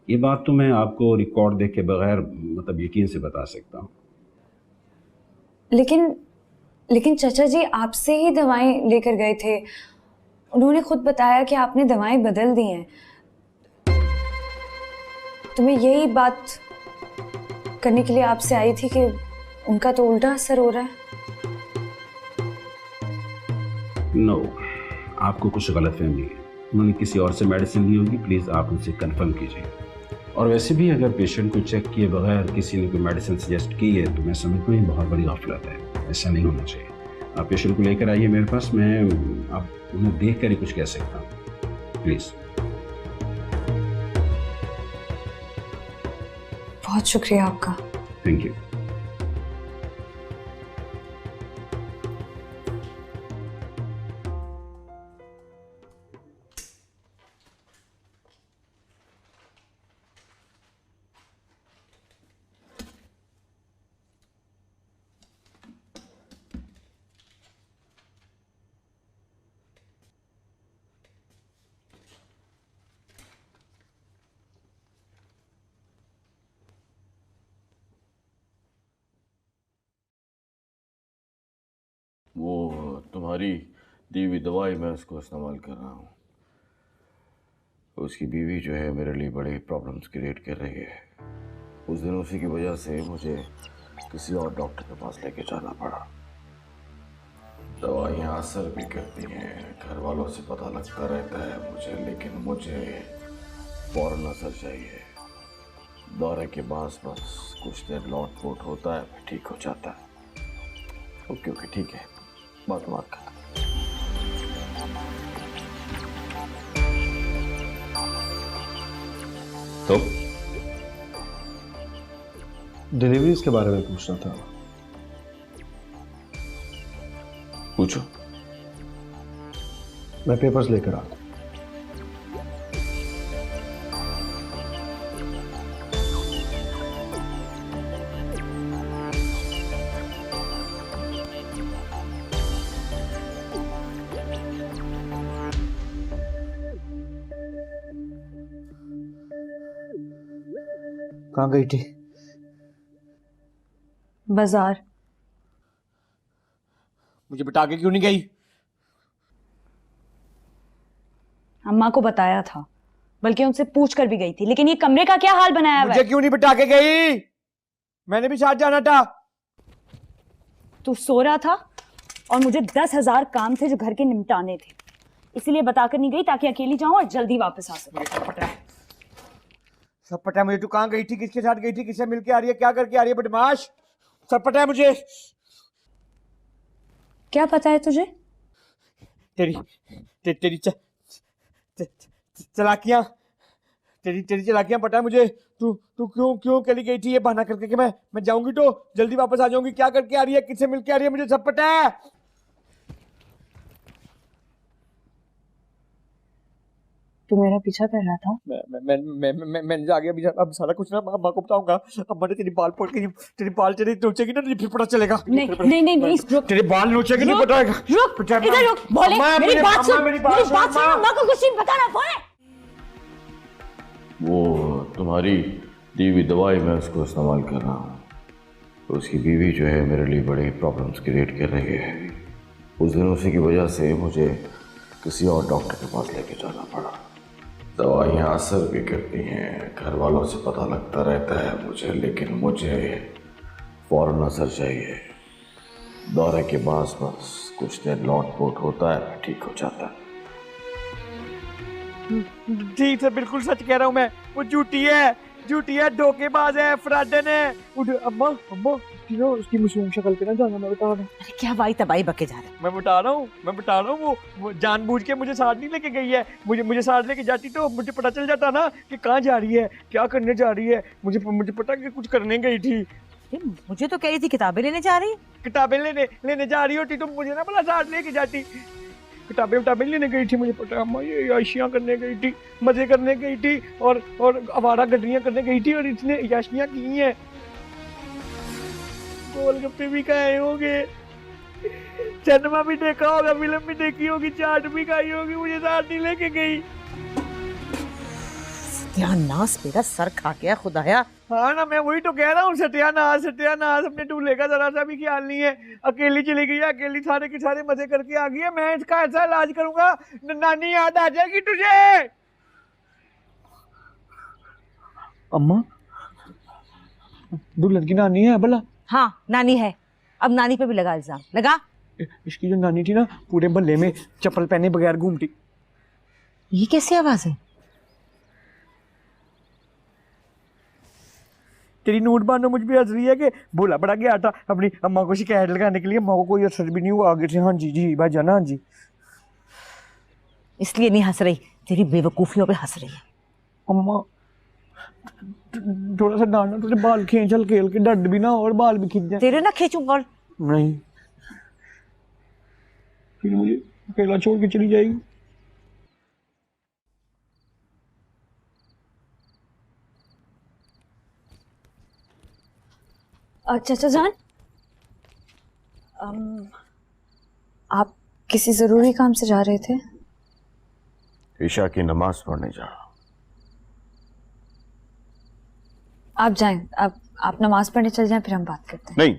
ये बात तो मैं आपको रिकॉर्ड देख के बगैर मतलब यकीन से बता सकता हूँ। लेकिन चाचा जी आपसे ही दवाएं लेकर गए थे, उन्होंने खुद बताया कि आपने दवाएं बदल दी हैं। तो मैं यही बात करने के लिए आपसे आई थी कि उनका तो उल्टा असर हो रहा है। नो, आपको कुछ गलतफहमी है। उन्होंने किसी और से मेडिसिन ली होगी, प्लीज़ आप उनसे कंफर्म कीजिए। और वैसे भी अगर पेशेंट को चेक किए बगैर किसी ने कोई मेडिसिन सजेस्ट की है तो मैं समझता हूँ ये बहुत बड़ी गफलत है, ऐसा नहीं होना चाहिए। आप पेशेंट को लेकर आइए मेरे पास, मैं आप उन्हें देख कर ही कुछ कह सकता हूँ, प्लीज़। बहुत शुक्रिया आपका। Thank you. वो तुम्हारी दी हुई दवाई मैं उसको इस्तेमाल कर रहा हूँ। उसकी बीवी जो है मेरे लिए बड़े प्रॉब्लम्स क्रिएट कर रही है। उस दिन उसी की वजह से मुझे किसी और डॉक्टर के पास लेके जाना पड़ा। दवाइयाँ असर भी करती हैं, घर वालों से पता लगता रहता है मुझे, लेकिन मुझे फौरन असर चाहिए। दौरे के बाद बस कुछ देर लौट पोट होता है, फिर ठीक हो जाता है। ओके ओके ठीक है, बात कर। तो डिलीवरीज के बारे में पूछना था। पूछो। मैं पेपर्स लेकर आता हूं। कहाँ गई थी? बाजार। मुझे बता के क्यों नहीं गई? अम्मा को बताया था, बल्कि उनसे पूछ कर भी गई थी, लेकिन ये कमरे का क्या हाल बनाया हुआ मुझे है? क्यों नहीं बता के गई? मैंने भी साथ जाना था। तू सो रहा था और मुझे 10,000 काम थे जो घर के निपटाने थे, इसीलिए बताकर नहीं गई ताकि अकेली जाऊं और जल्दी वापस आ सकूं। सब पता है मुझे। तू कहाँ गई थी, किसके साथ गई थी, किससे मिलके आ रही है, क्या करके आ रही है बदमाश? सब पता है मुझे। क्या पता है तुझे? तेरी चालाकियां, तेरी चालाकियां पता है मुझे। तू क्यों चली गई थी ये बहाना करके कि मैं जाऊंगी तो जल्दी वापस आ जाऊंगी। क्या करके आ रही है, किससे मिलके आ रही है, मुझे सब पता है। तू मेरा पीछा कर रहा था? मैं जाके अब सारा कुछ ना अम्मा को बताऊंगा। अम्मा ने तेरी बाल पकड़ के, तेरी बाल तेरी नोचेगी ना, फिर पता चलेगा। नहीं रुक। तेरे बाल नोचेगी नहीं पता है। रुक इधर रुक। बोले मेरी बात सुन, मेरी बात सुन। अम्मा को कुछ नहीं बताना। बोले वो तुम्हारी दी हुई दवाई मैं उसको इस्तेमाल कर रहा हूँ। उसकी बीवी जो है मेरे लिए बड़े प्रॉब्लम्स क्रिएट कर रही है। उस दिन उसी की वजह से मुझे किसी और डॉक्टर के पास लेके जाना पड़ा। दवाइयाँ असर भी करती हैं, घर वालों से पता लगता रहता है मुझे, लेकिन मुझे फौरन असर चाहिए। दौरे के बाद बस कुछ देर लौट पोट होता है, फिर ठीक हो जाता है। ठीक है, बिल्कुल सच कह रहा हूँ मैं। वो झूठी है, धोखेबाज है, फ्रॉडन है। अम्मा उसकी मासूम शक्ल पे ना जाना, मैं बता रहा हूँ। अरे क्या भाई तबाही बके जा रहा है। मैं बता रहा हूँ वो जानबूझ के मुझे साथ नहीं लेके गई है। मुझे साथ लेके जाती तो मुझे पता चल जाता ना कि कहाँ जा रही है, क्या करने जा रही है। मुझे पता कि कुछ करने गई थी। मुझे तो कह रही थी किताबें लेने जा रही है। किताबें लेने जा रही होती तो मुझे ना भला साथ लेके जाती। किताबें लेने गई थी, मुझे पता है अम्मा। ये याशियाँ करने गई थी, मजे करने गई थी और आवारा गड्डियाँ करने गई थी और इतने याशियाँ की हैं। गोलगप्पे भी खाए होंगे, सिनेमा भी देखा होगा, फिल्म भी देखी होगी, चाट भी खाई होगी, मुझे साथ नहीं लेके गई। सत्यानाश, मेरा सर खा गया खुदाया। हाँ ना, मैं वही तो कह रहा हूँ। सत्यानाश अपने दूल्हे का जरा सा भी ख्याल नहीं है। अकेली चली गई है, अकेली सारे के सारे मजे करके आ गई है। मैं इसका ऐसा इलाज करूंगा, नानी याद आ जाएगी तुझे। अम्मा, दुल्हन की नानी है भला? हाँ नानी है। अब नानी पे भी लगा इल्जाम, लगा। इसकी जो नानी थी ना, पूरे मोहल्ले में चप्पल पहने बगैर घूमती। ये कैसी आवाज है? तेरी नोट बानो मुझ पे हंस रही है कि बोला बड़ा गया था अपनी अम्मा को शिकायत लगाने के लिए। अम्मा को कोई असर भी नहीं हुआ आगे से। हाँ जी भाई जाना। हाँ जी। इसलिए नहीं हंस रही, तेरी बेवकूफियों पे हंस रही है। अम्मा थोड़ा सा डालना, तुझे बाल खींच हल्के हल्के, डड भी ना और बाल भी खींच जाए। तेरे ना खींचूं बाल? नहीं, फिर मुझे अकेला छोड़ के चली जाएगी। चाचा जान, आप किसी जरूरी काम से जा रहे थे? ईशा की नमाज पढ़ने जा रहा हूं। आप जाएं, आप नमाज पढ़ने चल जाएं, फिर हम बात करते हैं। नहीं,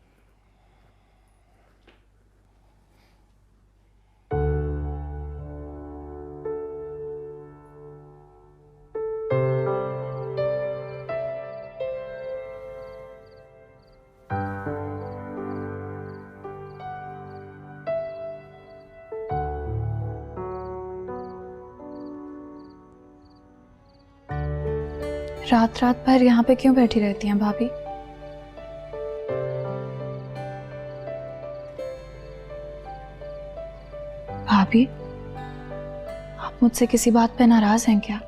रात रात भर यहाँ पे क्यों बैठी रहती हैं भाभी? भाभी, आप मुझसे किसी बात पे नाराज हैं क्या?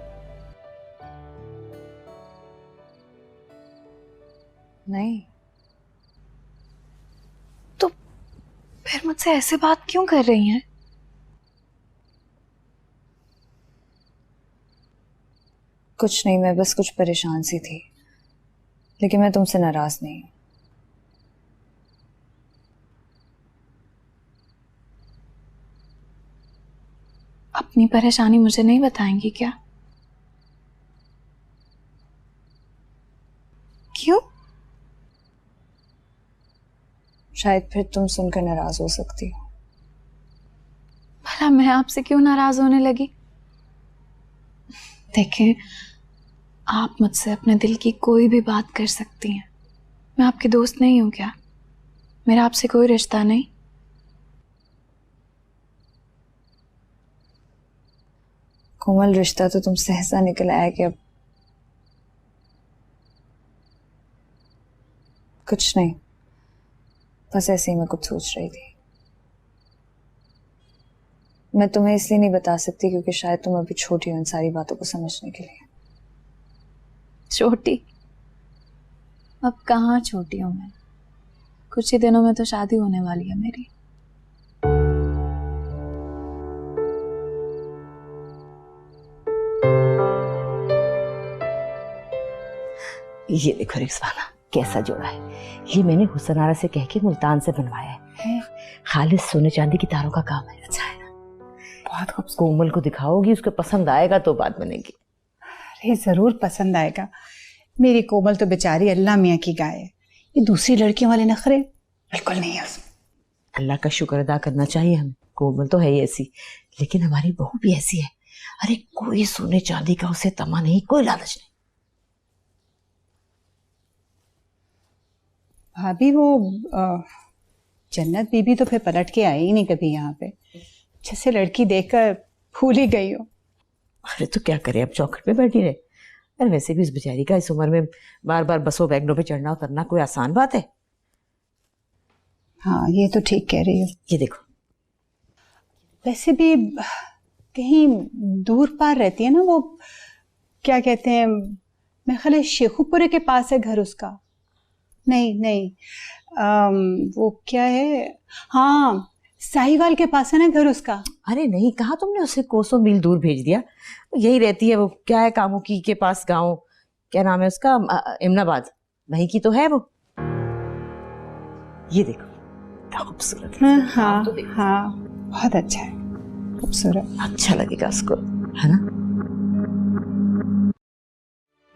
नहीं तो फिर मुझसे ऐसे बात क्यों कर रही हैं? कुछ नहीं, मैं बस कुछ परेशान सी थी, लेकिन मैं तुमसे नाराज नहीं हूं। अपनी परेशानी मुझे नहीं बताएंगी क्या? क्यों? शायद फिर तुम सुनकर नाराज हो सकती हो। भला मैं आपसे क्यों नाराज होने लगी? देखिए, आप मुझसे अपने दिल की कोई भी बात कर सकती हैं। मैं आपकी दोस्त नहीं हूं क्या? मेरा आपसे कोई रिश्ता नहीं। कोमल, रिश्ता तो तुमसे ऐसा निकल आया कि अब कुछ नहीं, बस ऐसे ही मैं कुछ सोच रही थी। मैं तुम्हें इसलिए नहीं बता सकती क्योंकि शायद तुम अभी छोटी हो इन सारी बातों को समझने के लिए। छोटी? अब कहाँ छोटी हूँ मैं? कुछ ही दिनों में तो शादी होने वाली है मेरी। ये देखो रिक्सवाना कैसा जोड़ा है। ये मैंने हुसनारा से कह के मुल्तान से बनवाया है। खालिस सोने चांदी की तारों का काम है। अच्छा है ना? बहुत खूबसूरत। कोमल को दिखाओगी, उसको पसंद आएगा तो बात बनेगी। अरे जरूर पसंद आएगा। मेरी कोमल तो बेचारी अल्लाह मियाँ की गाय है। ये दूसरी लड़कियों वाले नखरे बिल्कुल नहीं है उसमें। अल्लाह का शुक्र अदा करना चाहिए हमें। कोमल तो है ही ऐसी, लेकिन हमारी बहू भी ऐसी है। अरे कोई सोने चांदी का उसे तमा नहीं, कोई लालच नहीं। भाभी वो जन्नत बीबी तो फिर पलट के आई ही नहीं कभी यहाँ पे। जैसे लड़की देखकर भूल ही गई हो। अरे तो क्या करे, अब चौखट पे बैठी रहे। अरे वैसे भी इस बेचारी का इस उम्र में बार बार बसों वैगनों पे चढ़ना उतरना कोई आसान बात है? हाँ, ये तो ठीक कह रही हो। ये देखो, वैसे भी कहीं दूर पार रहती है ना वो, क्या कहते हैं, मैं ख्याल है शेखुपुरे के पास है घर उसका। नहीं नहीं, वो क्या है, हाँ साहिवाल के पास है ना घर उसका। अरे नहीं, कहा तुमने उसे कोसों मील दूर भेज दिया। यही रहती है वो, क्या है कामुकी के पास गांव, क्या नाम है उसका, इमनाबाद, वहीं की तो है वो। ये देखो क्या खूबसूरत है। हाँ हाँ, बहुत अच्छा है, खूबसूरत। अच्छा लगेगा उसको, है ना?